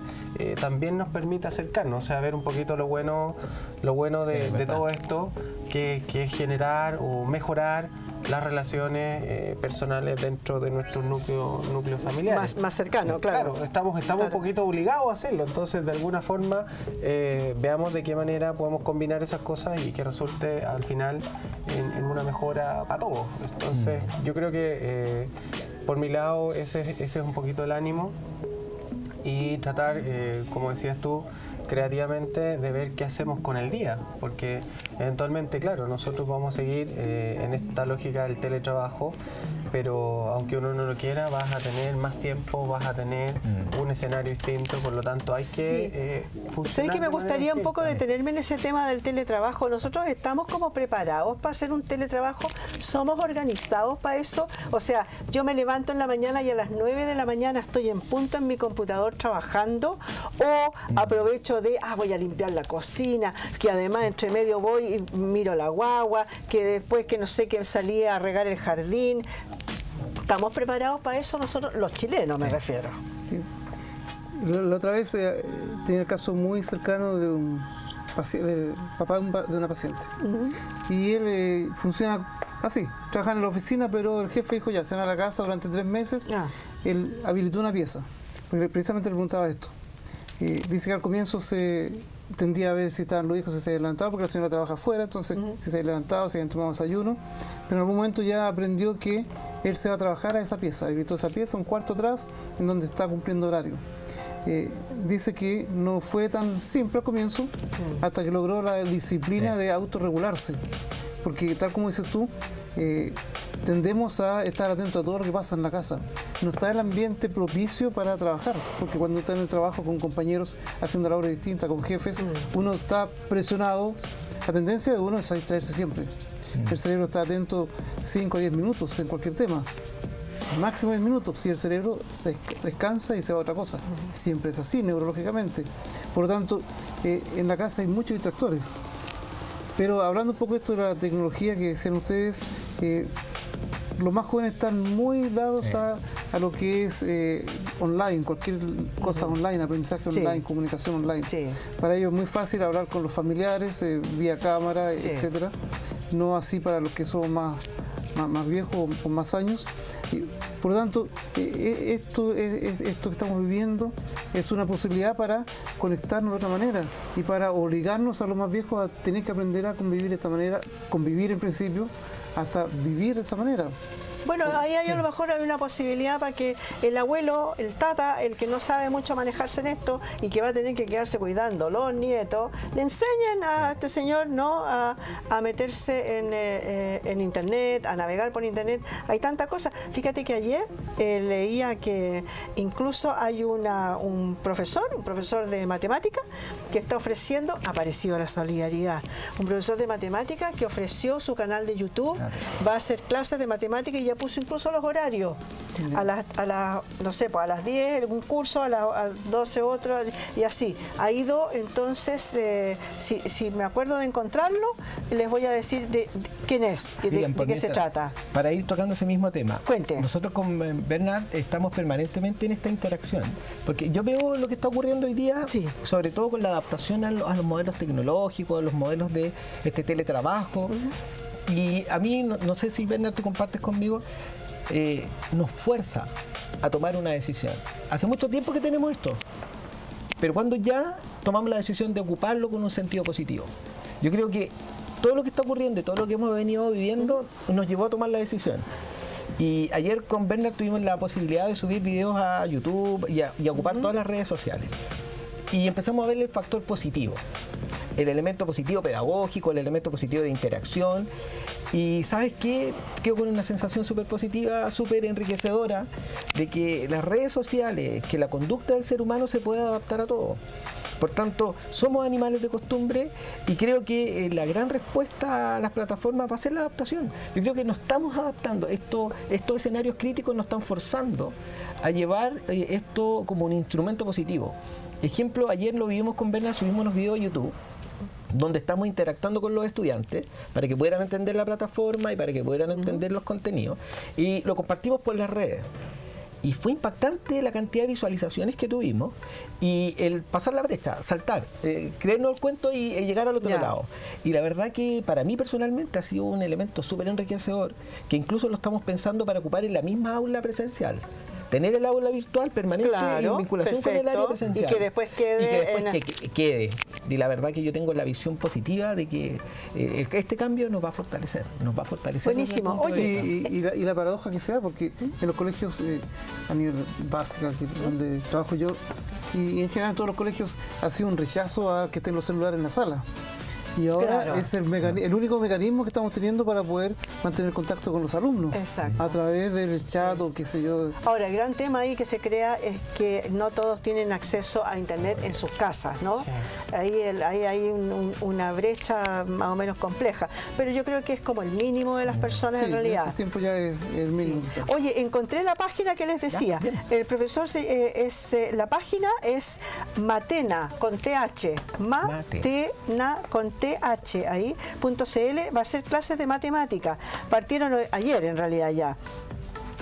también nos permite acercarnos, o sea, ver un poquito lo bueno de todo esto, que es generar o mejorar las relaciones personales dentro de nuestros núcleos familiares. Más cercano, claro. Claro, estamos un poquito obligados a hacerlo, entonces de alguna forma veamos de qué manera podemos combinar esas cosas y que resulte al final en una mejora para todos. Entonces yo creo que por mi lado ese es un poquito el ánimo y tratar, como decías tú, creativamente de ver qué hacemos con el día, porque eventualmente, claro, nosotros vamos a seguir en esta lógica del teletrabajo, pero aunque uno no lo quiera, vas a tener más tiempo, vas a tener un escenario distinto, por lo tanto hay que funcionar. Sé que me de manera gustaría un poco distinta. detenerme en ese tema del teletrabajo. Nosotros estamos como preparados para hacer un teletrabajo, somos organizados para eso. O sea, yo me levanto en la mañana y a las 9 de la mañana estoy en punto en mi computador trabajando, o aprovecho de, voy a limpiar la cocina, que además entre medio voy y miro la guagua, que después que no sé, que salí a regar el jardín. ¿Estamos preparados para eso nosotros, los chilenos me refiero? Sí. La otra vez tenía el caso muy cercano de un del papá de una paciente. Y él funciona así, trabaja en la oficina, pero el jefe dijo ya, se van a la casa durante 3 meses. Él habilitó una pieza, porque precisamente le preguntaba esto. Dice que al comienzo se tendía a ver si estaban los hijos, si se habían levantado, porque la señora trabaja afuera, entonces si se habían levantado, si habían tomado desayuno, pero en algún momento ya aprendió que él se va a trabajar a esa pieza, habilitó esa pieza, un cuarto atrás, en donde está cumpliendo horario. Dice que no fue tan simple al comienzo, hasta que logró la disciplina de autorregularse, porque tal como dices tú, tendemos a estar atentos a todo lo que pasa en la casa. No está el ambiente propicio para trabajar, porque cuando está en el trabajo con compañeros haciendo labores distintas, con jefes, uno está presionado. La tendencia de uno es a distraerse siempre. El cerebro está atento 5 a 10 minutos en cualquier tema. Máximo 10 minutos, si el cerebro se descansa y se va a otra cosa. Siempre es así, neurológicamente. Por lo tanto, en la casa hay muchos distractores. Pero hablando un poco de esto de la tecnología que decían ustedes, los más jóvenes están muy dados a lo que es online, cualquier cosa online, aprendizaje online, comunicación online. Para ellos es muy fácil hablar con los familiares, vía cámara, etcétera. No así para los que son más viejos, con más años. Y, por lo tanto, esto que estamos viviendo es una posibilidad para conectarnos de otra manera y para obligarnos a los más viejos a tener que aprender a convivir de esta manera, convivir en principio, hasta vivir de esa manera. Bueno, ahí a lo mejor hay una posibilidad para que el abuelo, el tata, el que no sabe mucho manejarse en esto y que va a tener que quedarse cuidando los nietos, le enseñen a este señor a meterse en internet, a navegar por internet. Hay tanta cosa. Fíjate que ayer leía que incluso hay un profesor de matemática que está ofreciendo, ha aparecido la solidaridad, un profesor de matemática que ofreció su canal de YouTube, va a hacer clases de matemática y ya puso incluso los horarios. No sé, pues a las 10 un curso, a las 12 otro, y así. Ha ido, entonces, si me acuerdo de encontrarlo, les voy a decir de quién es, de qué se trata. Para ir tocando ese mismo tema. Cuente. Nosotros con Bernard estamos permanentemente en esta interacción, porque yo veo lo que está ocurriendo hoy día, sobre todo con la adaptación a los modelos tecnológicos, a los modelos de teletrabajo. Y a mí, no sé si Bernard tú compartes conmigo, nos fuerza a tomar una decisión. Hace mucho tiempo que tenemos esto, pero cuando ya tomamos la decisión de ocuparlo con un sentido positivo. Yo creo que todo lo que está ocurriendo y todo lo que hemos venido viviendo nos llevó a tomar la decisión. Y ayer con Bernard tuvimos la posibilidad de subir videos a YouTube y a ocupar todas las redes sociales. Y empezamos a ver el factor positivo. El elemento positivo pedagógico, el elemento positivo de interacción. Y ¿sabes qué? Quedo con una sensación súper positiva, súper enriquecedora, de que las redes sociales, que la conducta del ser humano se puede adaptar a todo. Por tanto, somos animales de costumbre y creo que la gran respuesta a las plataformas va a ser la adaptación. Yo creo que nos estamos adaptando. Estos escenarios críticos nos están forzando a llevar esto como un instrumento positivo. Ejemplo, ayer lo vivimos con Bernard, subimos unos videos a YouTube donde estamos interactuando con los estudiantes para que puedan entender la plataforma y para que puedan entender los contenidos, y lo compartimos por las redes. Y fue impactante la cantidad de visualizaciones que tuvimos y el pasar la brecha, saltar, creernos el cuento y llegar al otro lado. Y la verdad que para mí personalmente ha sido un elemento súper enriquecedor, que incluso lo estamos pensando para ocupar en la misma aula presencial. Tener el aula virtual permanente en vinculación con el área presencial. Y que después quede. Y la verdad que yo tengo la visión positiva de que este cambio nos va a fortalecer. Buenísimo. Oye, y la paradoja que sea, porque en los colegios a nivel básico, donde trabajo yo, y en general en todos los colegios ha sido un rechazo a que estén los celulares en la sala. Y ahora es el único mecanismo que estamos teniendo para poder mantener contacto con los alumnos. Exacto. A través del chat o qué sé yo. Ahora, el gran tema ahí que se crea es que no todos tienen acceso a Internet en sus casas, ¿no? Sí. Ahí hay una brecha más o menos compleja. Pero yo creo que es como el mínimo de las personas en realidad. El tiempo ya es el mínimo. Sí. Oye, encontré la página que les decía. El profesor, la página es Matena, con TH. Matena, con TH ahí, .cl, va a ser clases de matemática. Partieron ayer en realidad ya.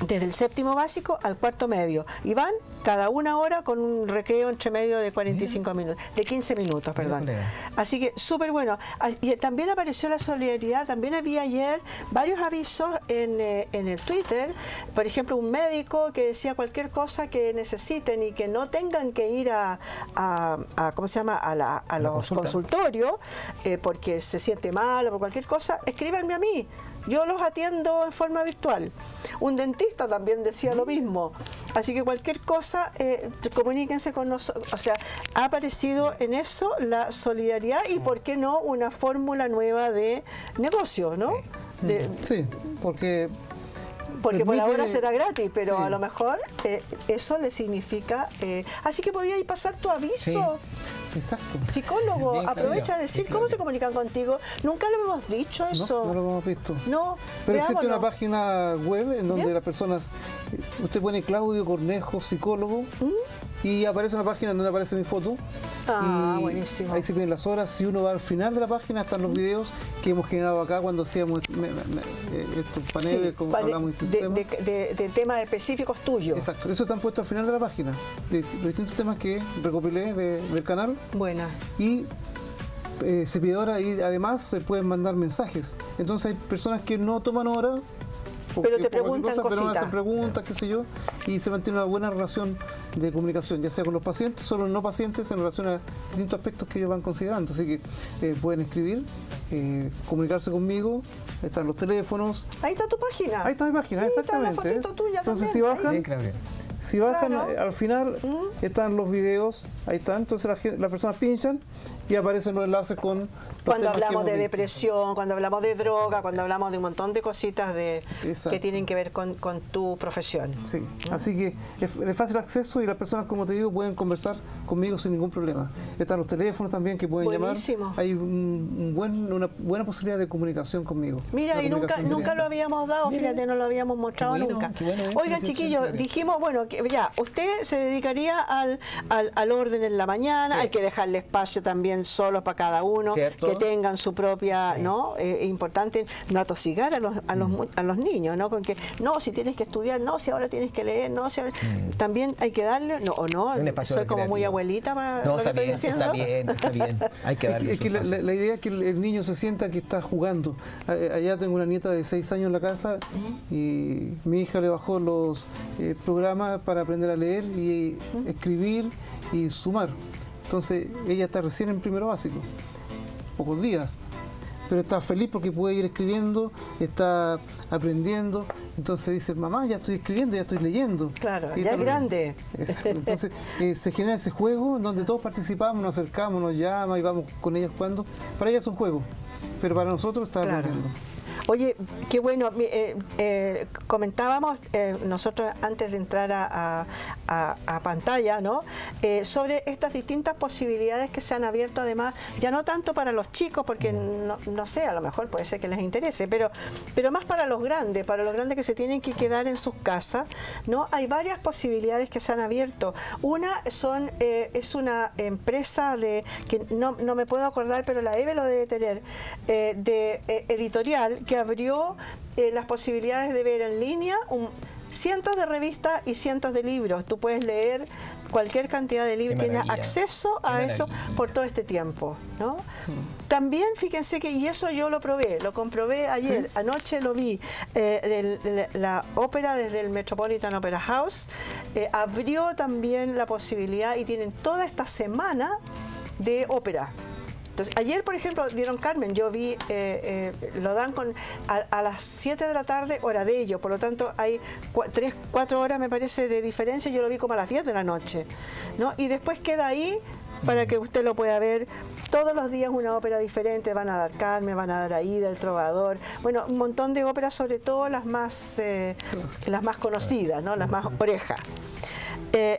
Desde el séptimo básico al cuarto medio. Y van cada una hora con un recreo entre medio de 45 minutos, de 15 minutos, perdón. Así que súper bueno. Y también apareció la solidaridad, también había ayer varios avisos en el Twitter, por ejemplo, un médico que decía cualquier cosa que necesiten y que no tengan que ir ¿cómo se llama? a los consultorios, porque se siente mal o por cualquier cosa, escríbanme a mí. Yo los atiendo en forma virtual. Un dentista también decía lo mismo. Así que cualquier cosa, comuníquense con nosotros. O sea, ha aparecido en eso la solidaridad y, ¿por qué no?, una fórmula nueva de negocio, ¿no? Sí, porque por ahora será gratis, pero a lo mejor eso le significa... así que podía ir pasar tu aviso. Sí. Exacto. Psicólogo, bien, aprovecha de decir cómo se comunican contigo. Nunca lo hemos dicho eso. No lo hemos visto. No, pero existe una página web en donde las personas, usted pone Claudio Cornejo, psicólogo, y aparece una página en donde aparece mi foto. Ah, y buenísimo. ahí se piden las horas. Si uno va al final de la página, están los videos que hemos generado acá cuando hacíamos estos paneles, como hablamos de temas específicos tuyos. Exacto, eso están puestos al final de la página, de los distintos temas que recopilé del canal. Buena. Y se pide hora y además se pueden mandar mensajes. Entonces hay personas que no toman hora, pero te preguntan cositas. Pero hacen preguntas, qué sé yo, y se mantiene una buena relación de comunicación, ya sea con los pacientes o los no pacientes, en relación a distintos aspectos que ellos van considerando. Así que pueden escribir, comunicarse conmigo, están los teléfonos. Ahí está tu página. Ahí está mi página, sí, exactamente. Está la fotito tuya. Entonces también. si bajan, al final están los videos, ahí están, entonces las personas pinchan y aparecen los enlaces con cuando hablamos de depresión, cuando hablamos de droga, cuando hablamos de un montón de cositas que tienen que ver con tu profesión. Sí, así que es de fácil acceso y las personas, como te digo, pueden conversar conmigo sin ningún problema. Están los teléfonos también que pueden llamar. Hay una buena posibilidad de comunicación conmigo. Mira, y nunca lo habíamos dado, fíjate, no lo habíamos mostrado nunca. Oigan, chiquillos, dijimos, bueno, que ya, usted se dedicaría al orden en la mañana, hay que dejarle espacio también solo para cada uno. ¿Cierto? Que tengan su propia, ¿no? Importante no atosigar a los niños, ¿no? Con que, no, si tienes que estudiar, no, si ahora tienes que leer, no, si ahora... También hay que darle, soy como muy abuelita para lo que estoy diciendo. Está bien, hay que darle. Es que la idea es que el niño se sienta que está jugando. Allá tengo una nieta de 6 años en la casa y mi hija le bajó los programas para aprender a leer y escribir y sumar. Entonces ella está recién en primero básico, pocos días, pero está feliz porque puede ir escribiendo, está aprendiendo, entonces dice, mamá, ya estoy escribiendo, ya estoy leyendo. Claro, ya es grande. Exacto. Entonces se genera ese juego en donde todos participamos, nos acercamos, nos llama y vamos con ellas jugando. Para ellas es un juego, pero para nosotros está aprendiendo. Oye, qué bueno, comentábamos nosotros antes de entrar a pantalla, ¿no? Sobre estas distintas posibilidades que se han abierto, además, ya no tanto para los chicos, porque no sé, a lo mejor puede ser que les interese, pero más para los grandes que se tienen que quedar en sus casas, ¿no? Hay varias posibilidades que se han abierto. Una es una empresa que no me puedo acordar, pero la EVE lo debe tener, de editorial, que abrió las posibilidades de ver en línea cientos de revistas y cientos de libros. Tú puedes leer cualquier cantidad de libros, tienes acceso a eso por todo este tiempo, ¿no? También fíjense que, y eso yo lo probé, lo comprobé ayer, anoche lo vi, la ópera desde el Metropolitan Opera House abrió también la posibilidad y tienen toda esta semana de ópera. Entonces, ayer, por ejemplo, dieron Carmen, yo vi, lo dan a las 7 de la tarde, hora de ellos, por lo tanto hay 4 horas, me parece, de diferencia, yo lo vi como a las 10 de la noche, ¿no? Y después queda ahí para que usted lo pueda ver. Todos los días una ópera diferente, van a dar Carmen, van a dar Aida, El Trovador, bueno, un montón de óperas, sobre todo las más conocidas, ¿no? Las más orejas.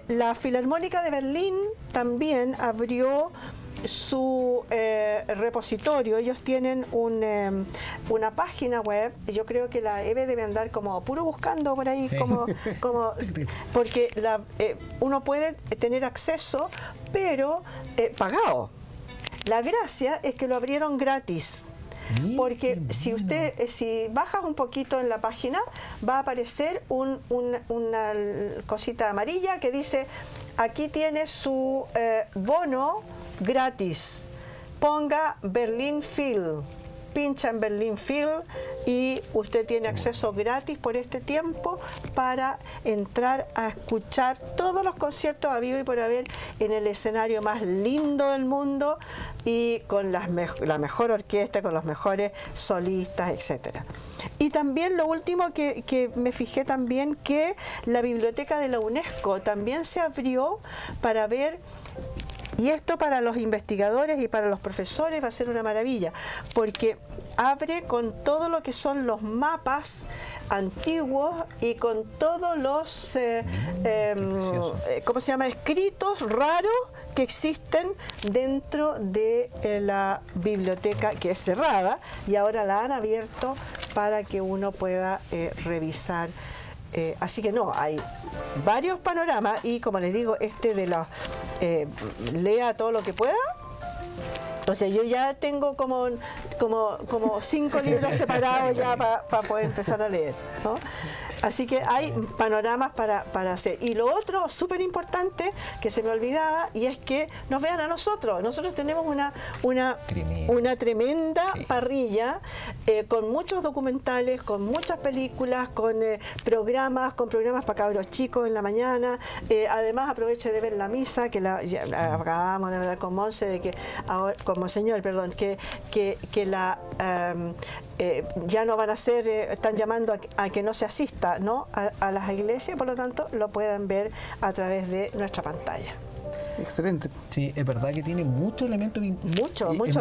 La Filarmónica de Berlín también abrió su repositorio. Ellos tienen una página web. Yo creo que la Eve debe andar como puro buscando por ahí, porque uno puede tener acceso, pero pagado. La gracia es que lo abrieron gratis. Porque si bajas un poquito en la página, va a aparecer una cosita amarilla que dice: aquí tiene su bono gratis. Ponga Berlin Phil, pincha en Berlin Phil y usted tiene acceso gratis por este tiempo para entrar a escuchar todos los conciertos a vivo y por haber en el escenario más lindo del mundo y con la mejor orquesta, con los mejores solistas, etcétera. Y también lo último que me fijé también, que la biblioteca de la UNESCO también se abrió para ver. Y esto para los investigadores y para los profesores va a ser una maravilla, porque abre con todo lo que son los mapas antiguos y con todos los ¿cómo se llama? Escritos raros que existen dentro de la biblioteca, que es cerrada, y ahora la han abierto para que uno pueda revisar. Así que no, hay varios panoramas y, como les digo, lea todo lo que pueda. O sea, yo ya tengo como 5 libros separados ya para poder empezar a leer, ¿no? Así que hay panoramas para hacer. Y lo otro súper importante que se me olvidaba, y es que nos vean a nosotros. Nosotros tenemos una tremenda parrilla con muchos documentales, con muchas películas, con programas para cabros chicos en la mañana. Además, aproveche de ver la misa, que acabamos de hablar con Monse, de que ahora, con Monseñor, perdón, que ya no van a ser, están llamando a que no se asista, ¿no?, a las iglesias, por lo tanto lo puedan ver a través de nuestra pantalla. Excelente. Sí, es verdad que tiene muchos elementos. Mucho. Mi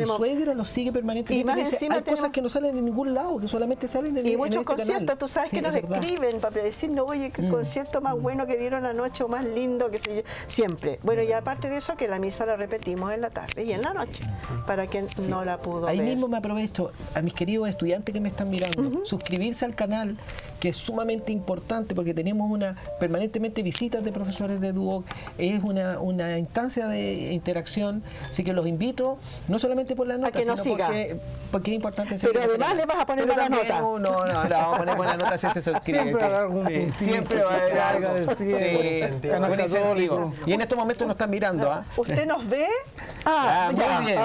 suegra lo sigue permanentemente. Y más encima hay cosas que no salen en ningún lado, que solamente salen en muchos conciertos, canal. tú sabes, que nos escriben para decirnos: oye, qué concierto más bueno que dieron anoche, o más lindo, que sé yo, siempre. Bueno, y aparte de eso, que la misa la repetimos en la tarde y en la noche, para quien no la pudo ver. Ahí mismo me aprovecho a mis queridos estudiantes que me están mirando, suscribirse al canal, que es sumamente importante, porque tenemos permanentemente visitas de profesores de Duoc, es una instancia de interacción, así que los invito, no solamente por la nota, a que nos siga, porque es importante. Pero además le vas a poner buena nota. No, vamos a poner buena nota si se suscribe. Siempre va a haber algo del cielo. Y en estos momentos nos están mirando. ¿Usted nos ve? Muy bien.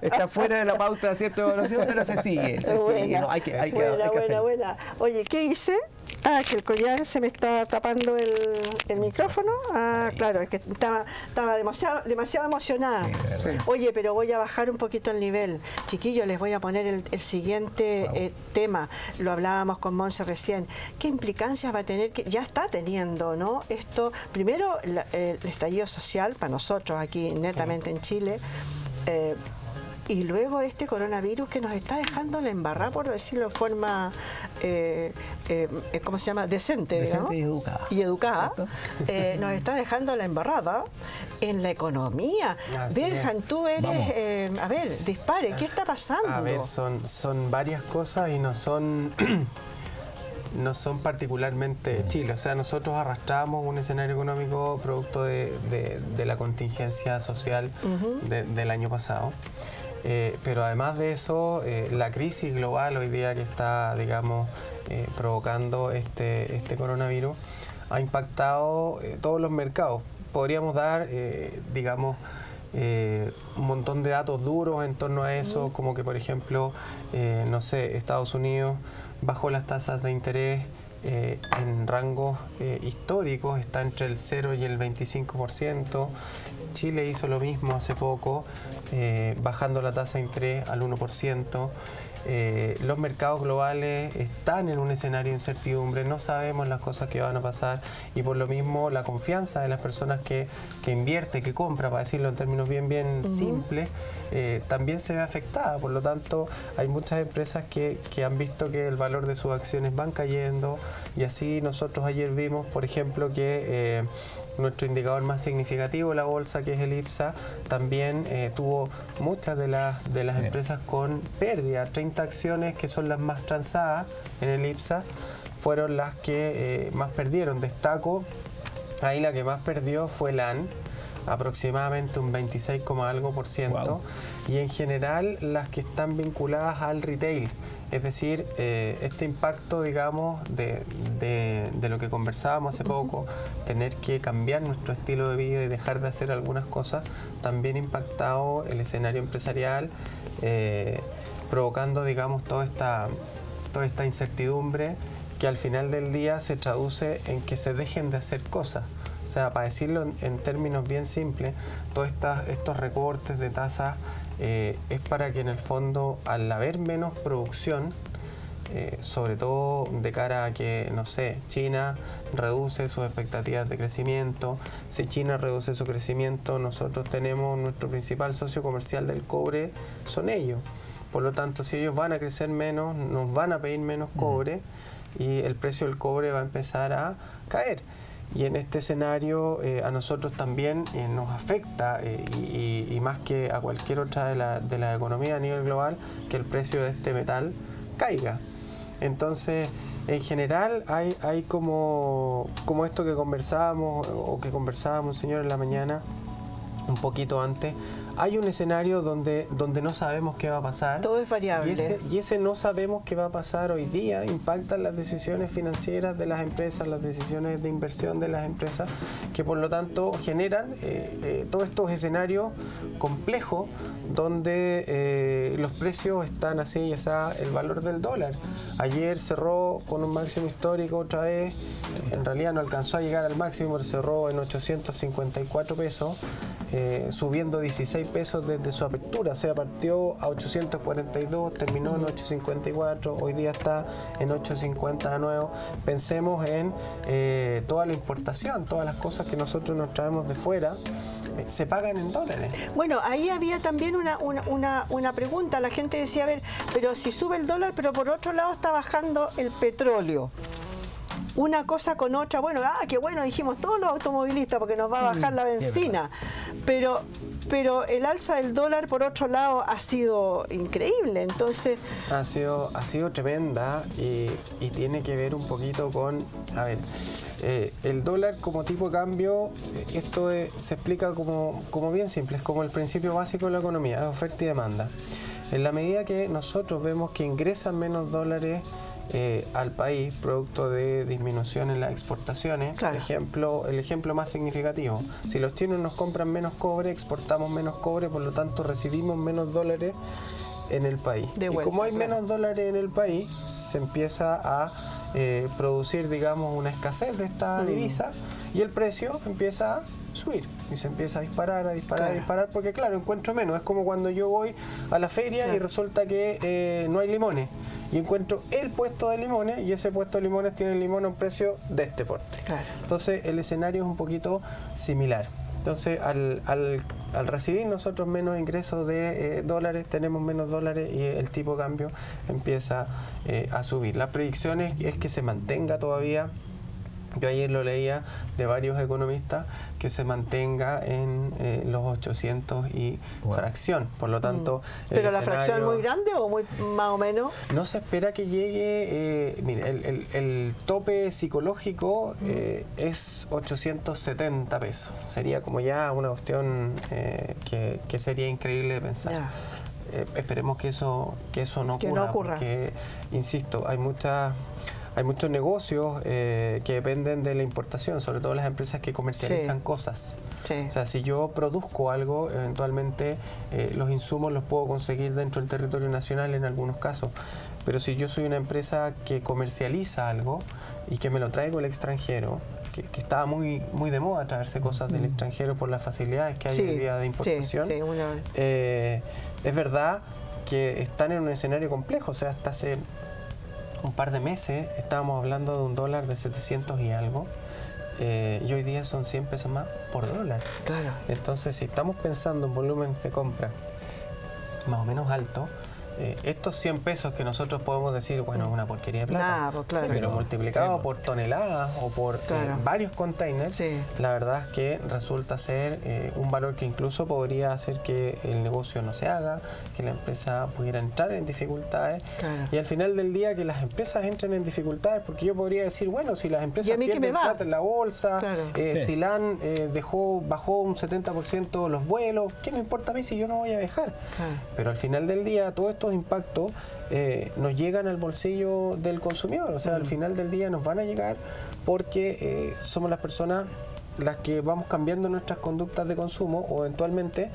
Está fuera de la pauta de cierta evaluación, pero se sigue. No, hay que hacerlo. Buena. Oye, ¿qué hice? Que el collar se me está tapando el micrófono. Claro, es que estaba demasiado emocionada. Sí. Oye, pero voy a bajar un poquito el nivel. Chiquillos, les voy a poner el siguiente tema. Lo hablábamos con Monse recién. ¿Qué implicancias va a tener? Que ya está teniendo, ¿no? Esto, primero, el estallido social para nosotros aquí, netamente en Chile. Y luego este coronavirus que nos está dejando la embarrada, por decirlo de forma, ¿cómo se llama? Decente, digamos, y educada. Nos está dejando la embarrada en la economía. Berjan, tú eres, a ver, dispare, ¿qué está pasando? A ver, son varias cosas y no son particularmente Chile. O sea, nosotros arrastramos un escenario económico producto de la contingencia social del año pasado. Pero además de eso, la crisis global hoy día que está, digamos, provocando este coronavirus ha impactado todos los mercados. Podríamos dar, digamos, un montón de datos duros en torno a eso, como que, por ejemplo, no sé, Estados Unidos bajó las tasas de interés en rangos históricos, está entre el 0 y el 25%. Chile hizo lo mismo hace poco, bajando la tasa de interés al 1%. Los mercados globales están en un escenario de incertidumbre, no sabemos las cosas que van a pasar y por lo mismo la confianza de las personas que invierte, que compra, para decirlo en términos bien simples, también se ve afectada. Por lo tanto, hay muchas empresas que han visto que el valor de sus acciones van cayendo y así nosotros ayer vimos, por ejemplo, que nuestro indicador más significativo, la bolsa, que es el IPSA, también tuvo muchas de las empresas con pérdida. 30 acciones que son las más transadas en el IPSA fueron las que más perdieron. Destaco, ahí la que más perdió fue LAN, aproximadamente un 26, algo %. Wow. Y en general las que están vinculadas al retail, es decir, este impacto, digamos, de lo que conversábamos hace poco, tener que cambiar nuestro estilo de vida y dejar de hacer algunas cosas, también ha impactado el escenario empresarial, provocando, digamos, toda esta incertidumbre que al final del día se traduce en que se dejen de hacer cosas. O sea, para decirlo en términos bien simples, todos estos recortes de tasas es para que en el fondo, al haber menos producción, sobre todo de cara a que, no sé, China reduce sus expectativas de crecimiento. Si China reduce su crecimiento, nosotros tenemos nuestro principal socio comercial del cobre, son ellos. Por lo tanto, si ellos van a crecer menos, nos van a pedir menos cobre y el precio del cobre va a empezar a caer. Y en este escenario a nosotros también nos afecta, y más que a cualquier otra de la economía a nivel global, que el precio de este metal caiga. Entonces, en general hay como esto que conversábamos, o que conversábamos, señor, en la mañana, un poquito antes. Hay un escenario donde no sabemos qué va a pasar. Todo es variable. Y ese no sabemos qué va a pasar hoy día impacta las decisiones financieras de las empresas, las decisiones de inversión de las empresas, que por lo tanto generan todos estos escenarios complejos donde los precios están así y así. El valor del dólar ayer cerró con un máximo histórico otra vez, en realidad no alcanzó a llegar al máximo, pero cerró en 854 pesos, subiendo 16 pesos desde su apertura. O sea, partió a 842, terminó en 854, hoy día está en 850 de nuevo. Pensemos en toda la importación, todas las cosas que nosotros nos traemos de fuera, se pagan en dólares. Bueno, ahí había también una pregunta. La gente decía, a ver, pero si sube el dólar, pero por otro lado está bajando el petróleo. Una cosa con otra, bueno, qué bueno, dijimos todos los automovilistas porque nos va a bajar la benzina, pero el alza del dólar por otro lado ha sido increíble, entonces... Ha sido tremenda y tiene que ver un poquito con, a ver, el dólar como tipo de cambio, esto se explica como bien simple, es como el principio básico de la economía, es oferta y demanda. En la medida que nosotros vemos que ingresan menos dólares al país, producto de disminución en las exportaciones, claro. El ejemplo más significativo, si los chinos nos compran menos cobre, exportamos menos cobre, por lo tanto recibimos menos dólares en el país. Y como hay menos dólares en el país, se empieza a producir, digamos, una escasez de esta divisa y el precio empieza a subir y se empieza a disparar, porque claro, encuentro menos. Es como cuando yo voy a la feria y resulta que no hay limones y encuentro el puesto de limones y ese puesto de limones tiene el limón a un precio de este porte. Entonces el escenario es un poquito similar. Entonces al recibir nosotros menos ingresos de dólares, tenemos menos dólares y el tipo de cambio empieza a subir. Las predicciones es que se mantenga todavía. Yo ayer lo leía de varios economistas, que se mantenga en los 800 y fracción. Por lo tanto... ¿Pero la fracción es muy grande o muy más o menos? No se espera que llegue... mire, el tope psicológico es 870 pesos. Sería como ya una cuestión que sería increíble de pensar. esperemos que eso no ocurra, porque, insisto, hay muchos negocios que dependen de la importación, sobre todo las empresas que comercializan cosas. O sea, si yo produzco algo, eventualmente los insumos los puedo conseguir dentro del territorio nacional en algunos casos. Pero si yo soy una empresa que comercializa algo y que me lo traigo del extranjero, que estaba muy de moda traerse cosas del extranjero por las facilidades que hay hoy día de importación, es verdad que están en un escenario complejo. O sea, hasta hace un par de meses estábamos hablando de un dólar de 700 y algo, y hoy día son 100 pesos más por dólar. Claro. Entonces, si estamos pensando en volúmenes de compra más o menos alto, estos 100 pesos que nosotros podemos decir, bueno, es una porquería de plata, pero multiplicado por toneladas o por varios containers, la verdad es que resulta ser un valor que incluso podría hacer que el negocio no se haga, que la empresa pudiera entrar en dificultades, y al final del día que las empresas entren en dificultades, porque yo podría decir, bueno, si las empresas pierden plata en la bolsa, Silan bajó un 70% los vuelos, ¿qué me importa a mí si yo no voy a viajar? Pero al final del día todo esto impactos nos llegan al bolsillo del consumidor. O sea, al final del día nos van a llegar porque somos las personas las que vamos cambiando nuestras conductas de consumo, o eventualmente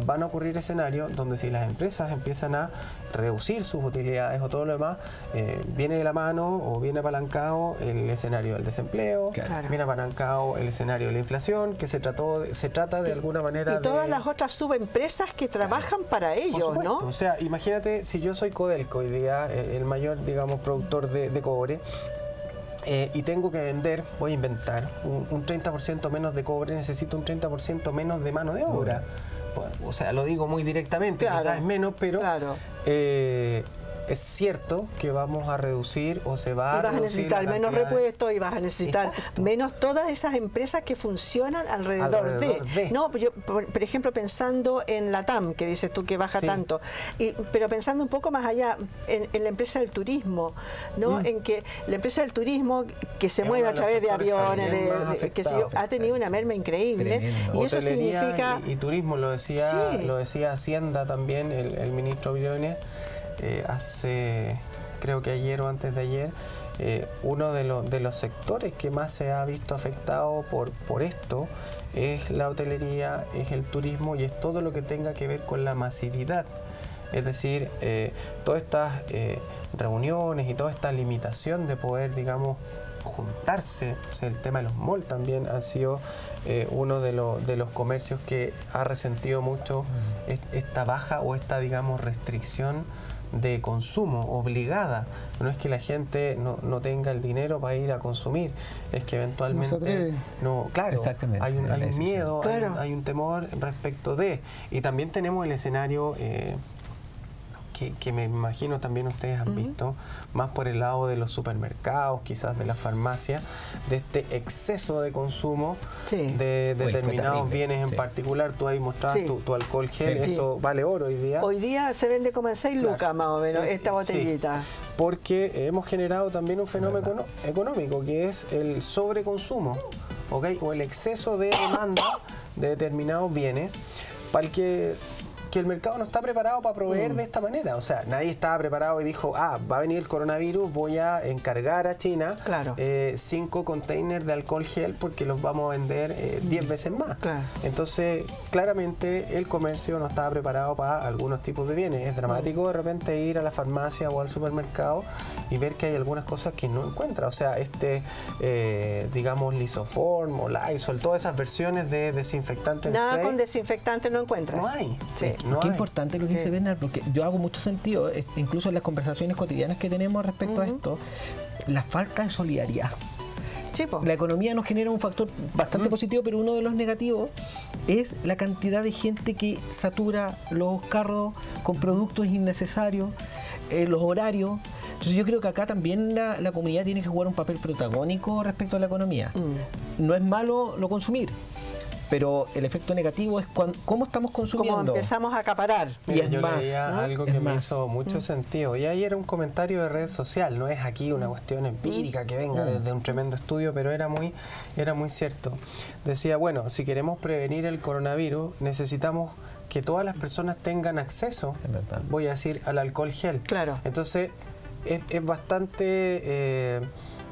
van a ocurrir escenarios donde si las empresas empiezan a reducir sus utilidades o todo lo demás, viene de la mano o viene apalancado el escenario del desempleo, viene apalancado el escenario de la inflación, que se trata de alguna manera y todas las otras subempresas que trabajan para ellos, ¿no? O sea, imagínate, si yo soy Codelco hoy día, el mayor, digamos, productor de cobre, y tengo que vender, voy a inventar, un 30% menos de cobre, necesito un 30% menos de mano de obra. Bueno, o sea, lo digo muy directamente, quizás es menos, pero es cierto que vamos a reducir o se va a reducir. Y vas a necesitar menos repuestos y vas a necesitar menos todas esas empresas que funcionan alrededor de. No, yo, por ejemplo, pensando en la TAM, que dices tú que baja tanto, pero pensando un poco más allá, en la empresa del turismo, ¿no? En que la empresa del turismo que se mueve a través de aviones, ha tenido una merma increíble. Tremendo. Y eso significa... Y turismo, lo decía Hacienda también, el ministro Briones, hace, creo que ayer o antes de ayer, uno de los sectores que más se ha visto afectado por esto es la hotelería, es el turismo y es todo lo que tenga que ver con la masividad. Es decir, todas estas reuniones y toda esta limitación de poder, digamos, juntarse, o sea, el tema de los malls también ha sido uno de los comercios que ha resentido mucho esta baja o esta, digamos, restricción de consumo obligada. No es que la gente no tenga el dinero para ir a consumir, es que eventualmente hay un miedo, hay un temor respecto de. Y también tenemos el escenario que me imagino también ustedes han visto, más por el lado de los supermercados, quizás de las farmacias, de este exceso de consumo de determinados bienes en particular. Tú ahí mostrabas tu alcohol gel, eso vale oro hoy día. Hoy día se vende como en 6 lucas más o menos esta botellita. Porque hemos generado también un fenómeno económico, que es el sobreconsumo, o el exceso de demanda de determinados bienes, para el que el mercado no está preparado para proveer de esta manera. O sea, nadie estaba preparado y dijo, va a venir el coronavirus, voy a encargar a China 5 containers de alcohol gel porque los vamos a vender 10 veces más. Entonces, claramente el comercio no estaba preparado para algunos tipos de bienes. Es dramático de repente ir a la farmacia o al supermercado y ver que hay algunas cosas que no encuentra. O sea, digamos, Lisoform o Lysol, todas esas versiones de desinfectantes. Nada con desinfectante no encuentras. No hay. Qué importante lo que dice Bernard, porque yo hago mucho sentido, incluso en las conversaciones cotidianas que tenemos respecto a esto, la falta de solidaridad. La economía nos genera un factor bastante positivo, pero uno de los negativos es la cantidad de gente que satura los carros con productos innecesarios, los horarios. Entonces yo creo que acá también la comunidad tiene que jugar un papel protagónico respecto a la economía. No es malo lo consumir, pero el efecto negativo es cómo estamos consumiendo. Como empezamos a acaparar. Mira, yo leía algo que me hizo mucho sentido. Y ahí era un comentario de red social, no es aquí una cuestión empírica que venga desde un tremendo estudio, pero era muy cierto. Decía, bueno, si queremos prevenir el coronavirus, necesitamos que todas las personas tengan acceso, voy a decir, al alcohol gel. Claro. Entonces, es bastante,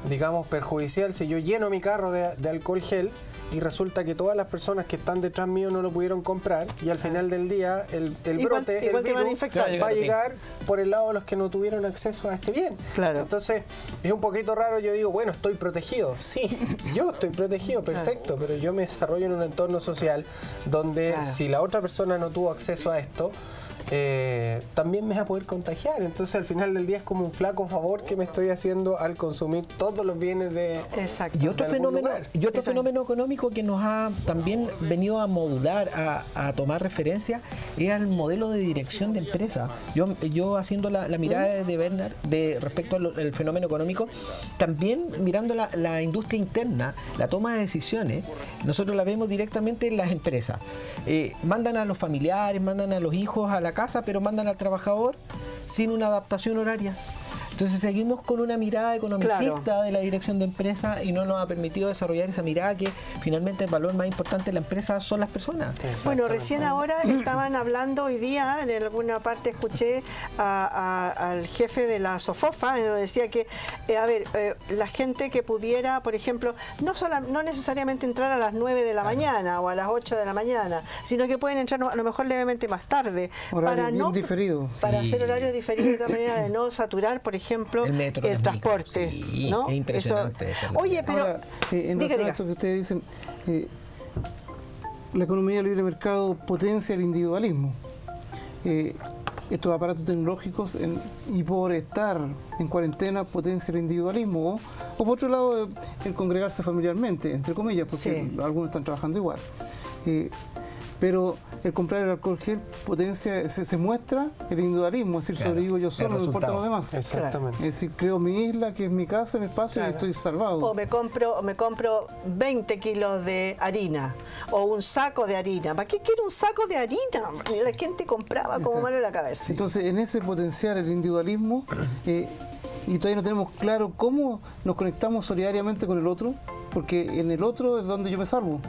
digamos, perjudicial si yo lleno mi carro de alcohol gel y resulta que todas las personas que están detrás mío no lo pudieron comprar y al final del día el brote, el virus, va a llegar por el lado de los que no tuvieron acceso a este bien. Claro. Entonces, es un poquito raro, yo digo, bueno, estoy protegido. Sí, yo estoy protegido, perfecto, pero yo me desarrollo en un entorno social donde si la otra persona no tuvo acceso a esto, también me va a poder contagiar. Entonces al final del día es como un flaco favor que me estoy haciendo al consumir todos los bienes de y otro fenómeno económico que nos ha también venido a modular, a tomar referencia, es al modelo de dirección de empresa. Yo haciendo la mirada de Bernard respecto al fenómeno económico, también mirando la industria interna, la toma de decisiones, nosotros la vemos directamente en las empresas. Mandan a los familiares, mandan a los hijos a la casa, pero mandan al trabajador sin una adaptación horaria. Entonces seguimos con una mirada economicista de la dirección de empresa y no nos ha permitido desarrollar esa mirada que finalmente el valor más importante de la empresa son las personas. Bueno, recién ahora estaban hablando hoy día, en alguna parte escuché al jefe de la SOFOFA, donde decía que, la gente que pudiera, por ejemplo, no necesariamente entrar a las 9 de la mañana o a las 8 de la mañana, sino que pueden entrar a lo mejor levemente más tarde. Horario diferido. Para hacer horarios diferidos, de tal manera de no saturar, por ejemplo, el transporte, ¿no? Es impresionante. Oye, pero ahora, en relación a esto que ustedes dicen, la economía del libre mercado potencia el individualismo. Estos aparatos tecnológicos y por estar en cuarentena potencia el individualismo o por otro lado el congregarse familiarmente, entre comillas, porque algunos están trabajando igual. Pero el comprar el alcohol gel potencia, se muestra el individualismo, es decir, sobrevivo yo solo, no importa lo demás. Exactamente. Es decir, creo mi isla, que es mi casa, mi espacio, y estoy salvado. O me compro 20 kilos de harina o un saco de harina. ¿Para qué quiero un saco de harina? La gente compraba como mano en la cabeza. Entonces, en ese potenciar el individualismo, y todavía no tenemos claro cómo nos conectamos solidariamente con el otro, porque en el otro es donde yo me salvo.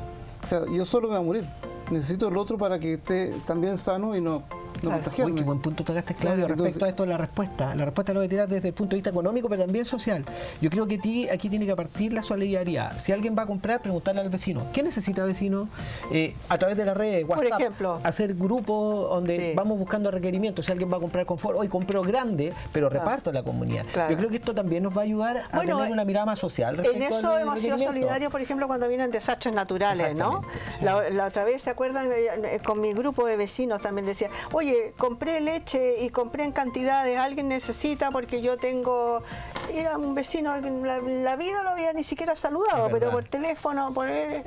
O sea, yo solo me voy a morir. Necesito el otro para que esté también sano y no contagiarme. Uy, qué buen punto tocaste, Claudio, respecto a esto de la respuesta. La respuesta lo voy a tirar desde el punto de vista económico, pero también social. Yo creo que aquí tiene que partir la solidaridad. Si alguien va a comprar, preguntarle al vecino. ¿Qué necesita vecino? A través de la red, WhatsApp, por ejemplo, hacer grupos donde vamos buscando requerimientos. Si alguien va a comprar confort, hoy compró grande, pero reparto a la otra. Yo creo que esto también nos va a ayudar a tener una mirada más social. En eso hemos sido solidarios, por ejemplo, cuando vienen desastres naturales, ¿no? Sí. La otra vez, ¿se acuerdan? Con mi grupo de vecinos también decía, oye, compré leche y compré en cantidades, alguien necesita porque yo tengo... Era un vecino, la vida no había ni siquiera saludado, pero por teléfono,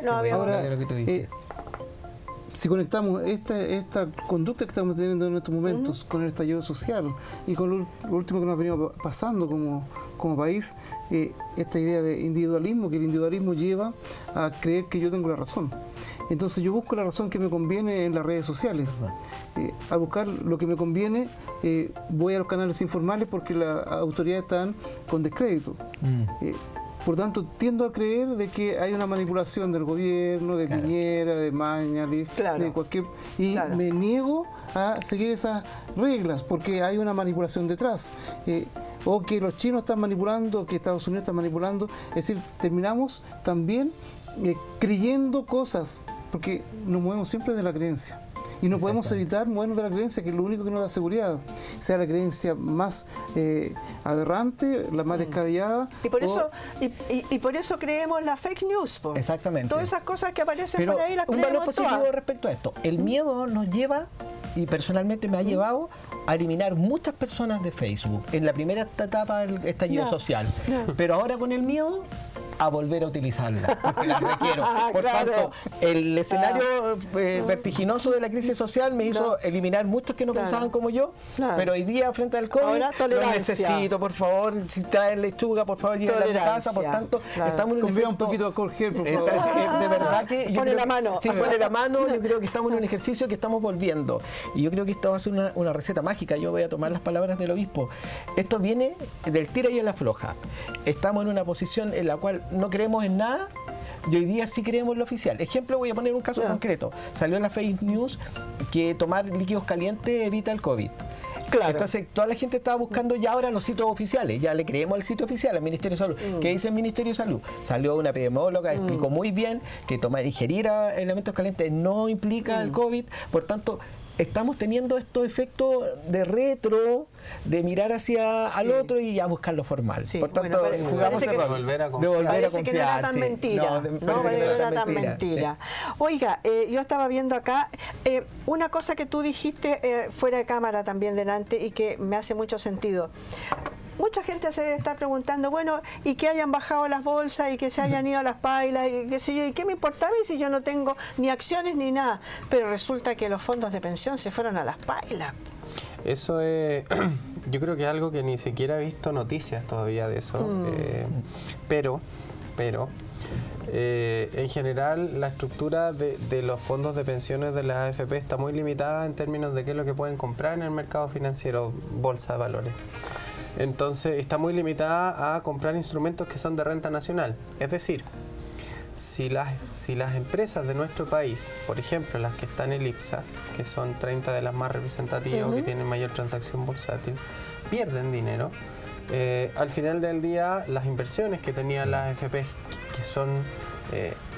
no había... Ahora, si conectamos esta conducta que estamos teniendo en estos momentos con el estallido social y con lo último que nos ha venido pasando como país, esta idea de individualismo, que el individualismo lleva a creer que yo tengo la razón. Entonces yo busco la razón que me conviene en las redes sociales. Al buscar lo que me conviene, voy a los canales informales porque las autoridades están con descrédito. Por tanto, tiendo a creer de que hay una manipulación del gobierno, de Piñera, de Mañalich, de cualquier... Y me niego a seguir esas reglas porque hay una manipulación detrás. O que los chinos están manipulando, que Estados Unidos está manipulando. Es decir, terminamos también creyendo cosas, porque nos movemos siempre de la creencia. Y no podemos evitar movernos de la creencia, que es lo único que nos da seguridad. Sea la creencia más aberrante, la más descabellada. Y por eso creemos la fake news. Exactamente. Todas esas cosas que aparecen por ahí las creemos. Un valor positivo respecto a esto. El miedo nos lleva, y personalmente me ha llevado, a eliminar muchas personas de Facebook en la primera etapa del estallido social. Pero ahora con el miedo, a volver a utilizarla, porque la requiero. Por tanto, el escenario vertiginoso de la crisis social me hizo eliminar muchos que no pensaban como yo, pero hoy día frente al COVID lo necesito, por favor, si traen lechuga, por favor, lleguen a mi casa. Por tanto, estamos en un poquito de alcohol gel, por favor. De verdad que yo pone la mano. Sí, pone la mano. Yo creo que estamos en un ejercicio que estamos volviendo. Y yo creo que esto va a ser una receta mágica. Yo voy a tomar las palabras del obispo. Esto viene del tira y el afloja. Estamos en una posición en la cual no creemos en nada, y hoy día sí creemos lo oficial. Ejemplo, voy a poner un caso concreto. Salió la fake news que tomar líquidos calientes evita el COVID. Claro. Entonces, toda la gente estaba buscando ya ahora los sitios oficiales. Ya le creemos al sitio oficial, al Ministerio de Salud. ¿Qué dice el Ministerio de Salud? Salió una epidemióloga, explicó muy bien que ingerir elementos calientes no implica el COVID. Por tanto, estamos teniendo estos efectos de retro, de mirar hacia al otro y a buscar lo formal. Sí, por tanto, bueno, jugamos de volver a confiar. Parece que no era tan mentira. No era tan mentira. Oiga, yo estaba viendo acá una cosa que tú dijiste fuera de cámara también delante y que me hace mucho sentido. Mucha gente se está preguntando, bueno, y que hayan bajado las bolsas y que se hayan ido a las pailas y qué sé yo, ¿y qué me importaba si yo no tengo ni acciones ni nada? Pero resulta que los fondos de pensión se fueron a las pailas. Eso es, yo creo que es algo que ni siquiera he visto noticias todavía de eso, pero en general la estructura de los fondos de pensiones de las AFP está muy limitada en términos de qué es lo que pueden comprar en el mercado financiero, bolsa de valores. Entonces está muy limitada a comprar instrumentos que son de renta nacional. Es decir, si las empresas de nuestro país, por ejemplo las que están en el IPSA, que son 30 de las más representativas, que tienen mayor transacción bursátil, pierden dinero, al final del día las inversiones que tenían las AFP, que son...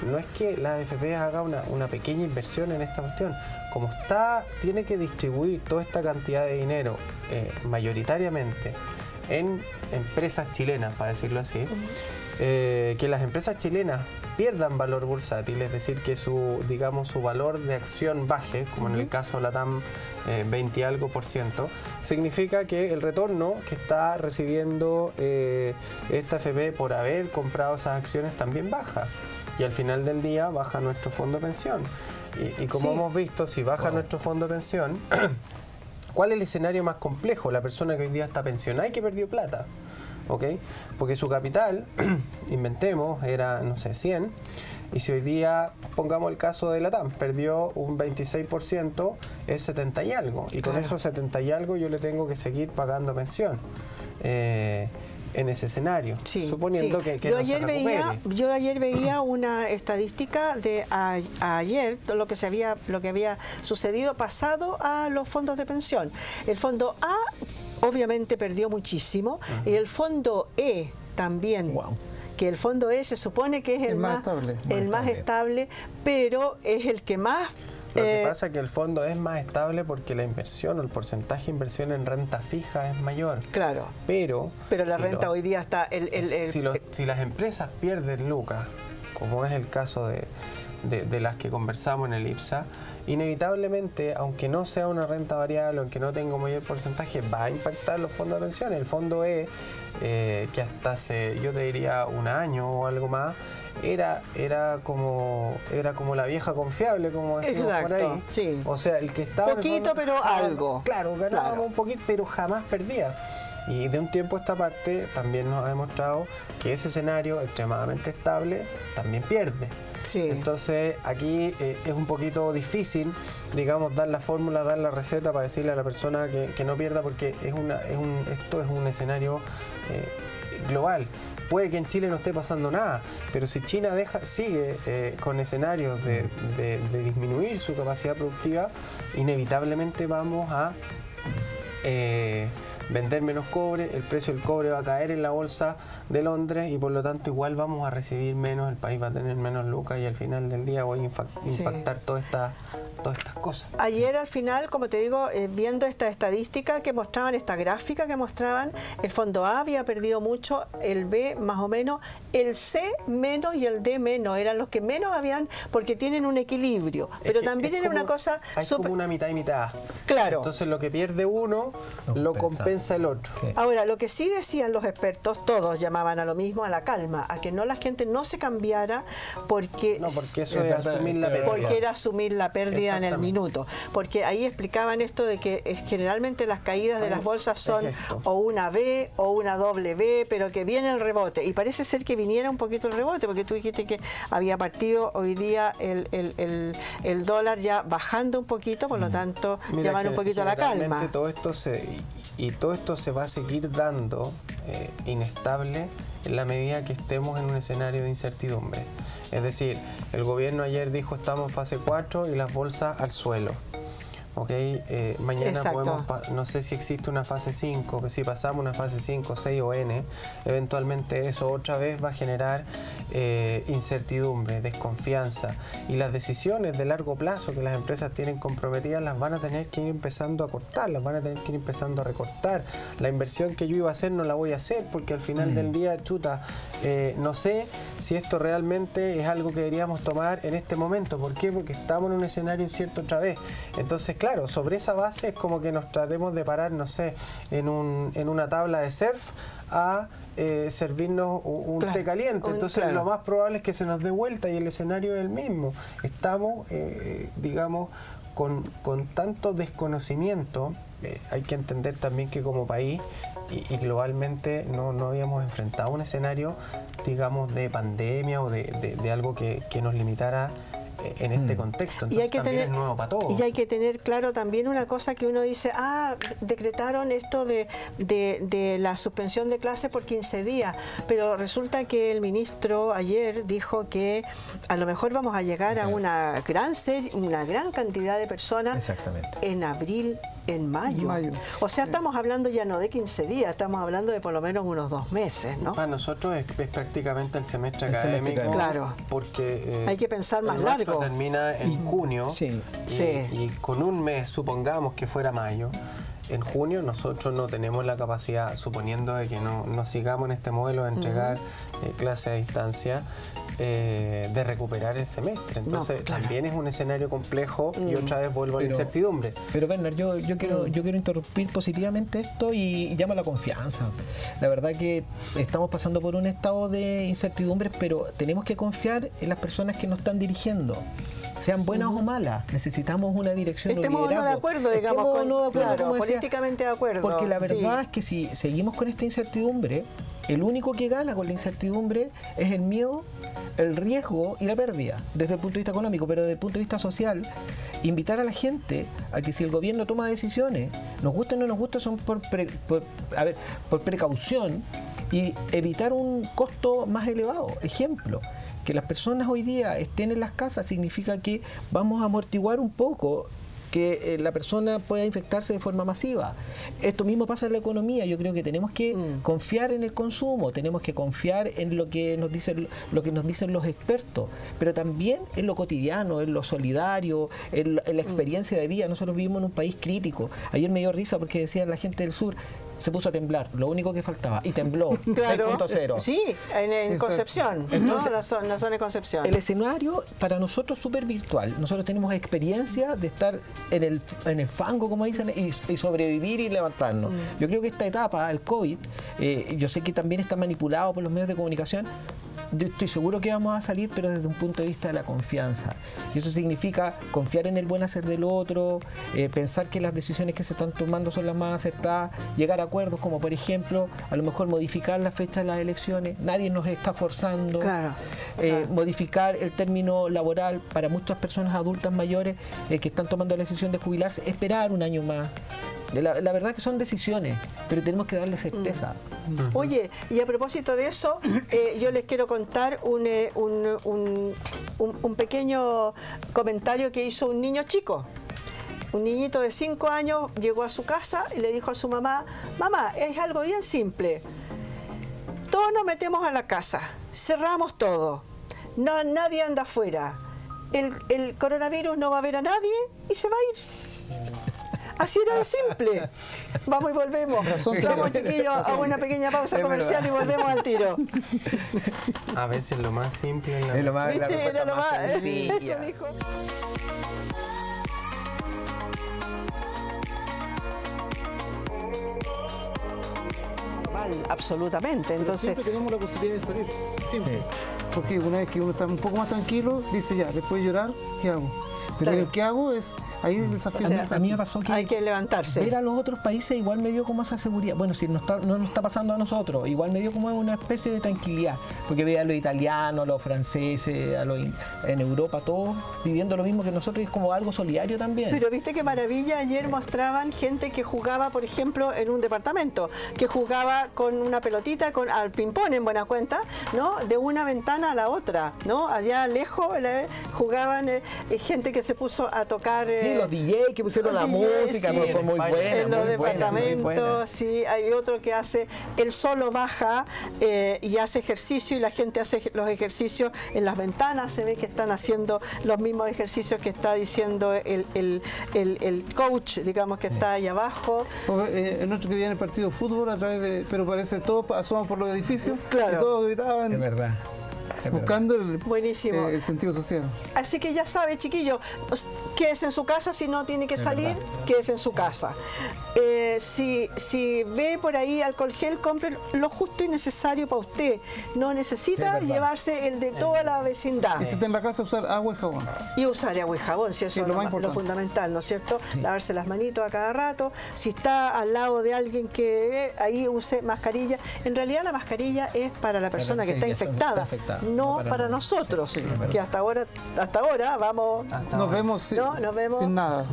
no es que la AFP haga una pequeña inversión en esta cuestión, como tiene que distribuir toda esta cantidad de dinero mayoritariamente en empresas chilenas, para decirlo así, que las empresas chilenas pierdan valor bursátil, es decir, que su valor de acción baje, como en el caso de la TAM 20 y algo %, significa que el retorno que está recibiendo esta AFP por haber comprado esas acciones también baja. Y al final del día baja nuestro fondo de pensión. Y como hemos visto, si baja nuestro fondo de pensión, ¿cuál es el escenario más complejo? La persona que hoy día está pensionada y que perdió plata. ¿Ok? Porque su capital, inventemos, era, no sé, 100, y si hoy día, pongamos el caso de la TAM, perdió un 26%, es 70 y algo. Y con esos 70 y algo yo le tengo que seguir pagando pensión. En ese escenario, suponiendo que yo no ayer se recupere. Yo ayer veía una estadística de ayer, lo que había sucedido pasado a los fondos de pensión. El fondo A obviamente perdió muchísimo y el fondo E también. Que el fondo E se supone que es el más estable, pero es el que más... Lo que pasa es que el fondo es más estable porque la inversión o el porcentaje de inversión en renta fija es mayor. Claro. Pero la renta hoy día está... Si las empresas pierden lucas, como es el caso de las que conversamos en el IPSA, inevitablemente, aunque no sea una renta variable, aunque no tenga un mayor porcentaje, va a impactar los fondos de pensión. El fondo E, que hasta hace, yo te diría, un año o algo más, era como la vieja confiable, como decimos por ahí. Sí. O sea, el que estaba... Poquito, pero algo. Claro, ganábamos un poquito, pero jamás perdía. Y de un tiempo a esta parte también nos ha demostrado que ese escenario extremadamente estable también pierde. Sí. Entonces aquí es un poquito difícil, digamos, dar la fórmula, dar la receta para decirle a la persona que no pierda, porque esto es un escenario global. Puede que en Chile no esté pasando nada, pero si China sigue con escenarios de disminuir su capacidad productiva, inevitablemente vamos a vender menos cobre, el precio del cobre va a caer en la bolsa de Londres y por lo tanto igual vamos a recibir menos, el país va a tener menos lucas y al final del día voy a impactar todas estas cosas. Ayer al final, como te digo, viendo esta estadística que mostraban, esta gráfica que mostraban, el fondo A había perdido mucho, el B más o menos, el C menos y el D menos, eran los que menos habían porque tienen un equilibrio, pero también era una cosa... Es como una mitad y mitad. Claro. Entonces lo que pierde uno lo compensa el otro. Sí. Ahora, lo que sí decían los expertos, todos llamaban a lo mismo, a la calma, a que la gente no se cambiara porque... No, porque eso es asumir la pérdida. Porque era asumir la pérdida en el minuto. Porque ahí explicaban esto de que generalmente las caídas de las bolsas son o una B o una doble B, pero que viene el rebote. Y parece ser que viniera un poquito el rebote, porque tú dijiste que había partido hoy día el dólar ya bajando un poquito, por lo tanto llaman un poquito a la calma. Todo todo esto se va a seguir dando inestable en la medida que estemos en un escenario de incertidumbre. Es decir, el gobierno ayer dijo estamos en fase 4 y las bolsas al suelo. Okay, mañana Exacto. podemos, no sé si existe una fase 5, que si pasamos una fase 5, 6 o N, eventualmente eso otra vez va a generar incertidumbre, desconfianza, y las decisiones de largo plazo que las empresas tienen comprometidas las van a tener que ir empezando a cortar, las van a tener que ir empezando a recortar. La inversión que yo iba a hacer no la voy a hacer porque al final del día, chuta, no sé si esto realmente es algo que deberíamos tomar en este momento. ¿Por qué? Porque estamos en un escenario incierto otra vez. Entonces, claro, sobre esa base es como que nos tratemos de parar, no sé, en una tabla de surf a servirnos un té caliente. Entonces lo más probable es que se nos dé vuelta y el escenario es el mismo. Estamos, digamos, con tanto desconocimiento. Hay que entender también que como país y globalmente no habíamos enfrentado un escenario, digamos, de pandemia o de algo que nos limitara en este contexto. Entonces, y hay que también tener, es nuevo para todos. Y hay que tener claro también una cosa que uno dice, decretaron esto de la suspensión de clases por 15 días, pero resulta que el ministro ayer dijo que a lo mejor vamos a llegar a una gran cantidad de personas en abril, en mayo. O sea, estamos hablando ya no de 15 días, estamos hablando de por lo menos unos 2 meses, ¿no? Para nosotros es prácticamente el semestre académico, claro, porque hay que pensar más largo. Termina en junio y con un mes, supongamos que fuera mayo, en junio nosotros no tenemos la capacidad, suponiendo de que no sigamos en este modelo de entregar clases a distancia, de recuperar el semestre. Entonces también es un escenario complejo y otra vez vuelvo a la incertidumbre. Pero Bernard, yo quiero interrumpir positivamente esto y llamo a la confianza. La verdad que estamos pasando por un estado de incertidumbre, pero tenemos que confiar en las personas que nos están dirigiendo. Sean buenas o malas, necesitamos una dirección, estemos un liderazgo. No de acuerdo, digamos, políticamente de acuerdo. Porque la verdad es que si seguimos con esta incertidumbre, el único que gana con la incertidumbre es el miedo, el riesgo y la pérdida, desde el punto de vista económico, pero desde el punto de vista social, invitar a la gente a que si el gobierno toma decisiones, nos gusta o no nos gusta, son por precaución y evitar un costo más elevado. Ejemplo, que las personas hoy día estén en las casas significa que vamos a amortiguar un poco que la persona pueda infectarse de forma masiva. Esto mismo pasa en la economía. Yo creo que tenemos que confiar en el consumo, tenemos que confiar en lo que nos dicen los expertos, pero también en lo cotidiano, en lo solidario, en la experiencia de vida. Nosotros vivimos en un país crítico. Ayer me dio risa porque decían la gente del sur, se puso a temblar, lo único que faltaba, y tembló, 6.0. Sí, en Concepción, entonces, ¿no? La zona de Concepción. El escenario para nosotros es súper virtual. Nosotros tenemos experiencia de estar en el fango, como dicen, y sobrevivir y levantarnos. Yo creo que esta etapa, el COVID, yo sé que también está manipulado por los medios de comunicación. Yo estoy seguro que vamos a salir, pero desde un punto de vista de la confianza. Y eso significa confiar en el buen hacer del otro, pensar que las decisiones que se están tomando son las más acertadas, llegar a acuerdos como, por ejemplo, a lo mejor modificar la fecha de las elecciones. Nadie nos está forzando. Modificar el término laboral para muchas personas adultas mayores que están tomando la decisión de jubilarse, esperar un año más. La verdad que son decisiones, pero tenemos que darle certeza. Oye, y a propósito de eso, yo les quiero contar un pequeño comentario que hizo un niño chico. Un niñito de 5 años llegó a su casa y le dijo a su mamá, mamá, es algo bien simple. Todos nos metemos a la casa, cerramos todo, nadie anda afuera. El coronavirus no va a ver a nadie y se va a ir. Así era de simple. Vamos y volvemos. Vamos, chiquillos, a una pequeña pausa comercial y volvemos al tiro. A veces lo más simple es lo más, era lo más sencilla. Eso dijo. Absolutamente. Entonces, siempre tenemos la posibilidad de salir. Siempre. Porque una vez que uno está un poco más tranquilo, dice ya, después de llorar, ¿qué hago? Pero Claro. ¿qué hago? Es ahí el desafío. O sea, A mí me pasó que Hay que levantarse. ver a los otros países igual me dio como esa seguridad. Bueno, si no nos está pasando a nosotros, igual me dio como una especie de tranquilidad. Porque veía a los italianos, a los franceses, en Europa, todos viviendo lo mismo que nosotros, y es como algo solidario también. Pero viste qué maravilla, ayer mostraban gente que jugaba, por ejemplo, en un departamento, que jugaba con una pelotita, al ping-pong en buena cuenta, ¿no? De una ventana a la otra, ¿no? Allá lejos jugaban gente que se puso a tocar... Sí, los DJ que pusieron la música, sí, fue muy buena. en los muy buena, muy departamentos, buena. sí, hay otro que hace, él solo baja y hace ejercicio, y la gente hace los ejercicios en las ventanas, se ve que están haciendo los mismos ejercicios que está diciendo el coach, digamos, que está ahí abajo. El otro que viene el partido de fútbol a través de... Pero parece todos pasamos por los edificios. Claro. Y todos gritaban. Es verdad. Buscando Buenísimo. el sentido social. Así que ya sabe, chiquillo, quédese en su casa, si no tiene que salir, quédese en su casa. Si ve por ahí alcohol gel, compre lo justo y necesario para usted. No necesita llevarse el de toda la vecindad. Y si está en la casa, usar agua y jabón. Y usar agua y jabón, si eso Sí, es lo lo más importante. fundamental, ¿no es cierto? Lavarse las manitos a cada rato. Si está al lado de alguien que ahí use mascarilla. En realidad la mascarilla es para la persona que está infectada, no para nosotros, que hasta ahora vamos... Nos vemos, nos vemos sin nada.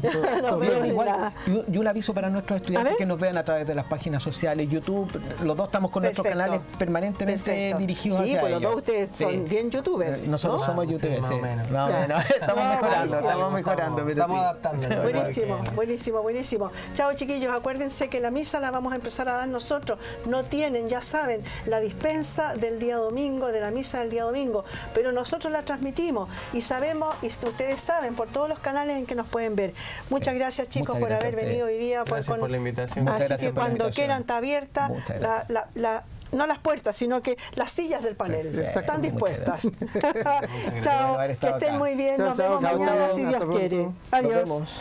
Nos vemos sin Igual, nada. y un aviso para nuestros estudiantes ver. que nos vean a través de las páginas sociales, YouTube. Los dos estamos con nuestros Perfecto. canales permanentemente Perfecto. dirigidos Sí, hacia pues los ellos. dos ustedes son Sí. bien youtubers, Nosotros ¿no? somos youtubers, más sí. o menos. Más o Ya. menos. Estamos No, mejorando, buenísimo. estamos mejorando. pero Estamos sí. adaptándonos. Buenísimo, Igual que- buenísimo, buenísimo. Chao, chiquillos, acuérdense que la misa la vamos a empezar a dar nosotros. No tienen, ya saben, la dispensa del día domingo, de la misa del día domingo, pero nosotros la transmitimos y sabemos, y ustedes saben, por todos los canales en que nos pueden ver. Muchas gracias, chicos, Muchas por gracias haber a ustedes. venido hoy día. Gracias por la invitación. Muchas Así gracias que por la cuando invitación. quieran está abierta Muchas gracias. no las puertas, sino que las sillas del panel Perfecto. están Muchas dispuestas. Bueno Chao, haber que estado estén acá. muy bien. Chao, Nos chao, vemos chao, mañana, chao. si Hasta Dios pronto. quiere. Nos Adiós. vemos.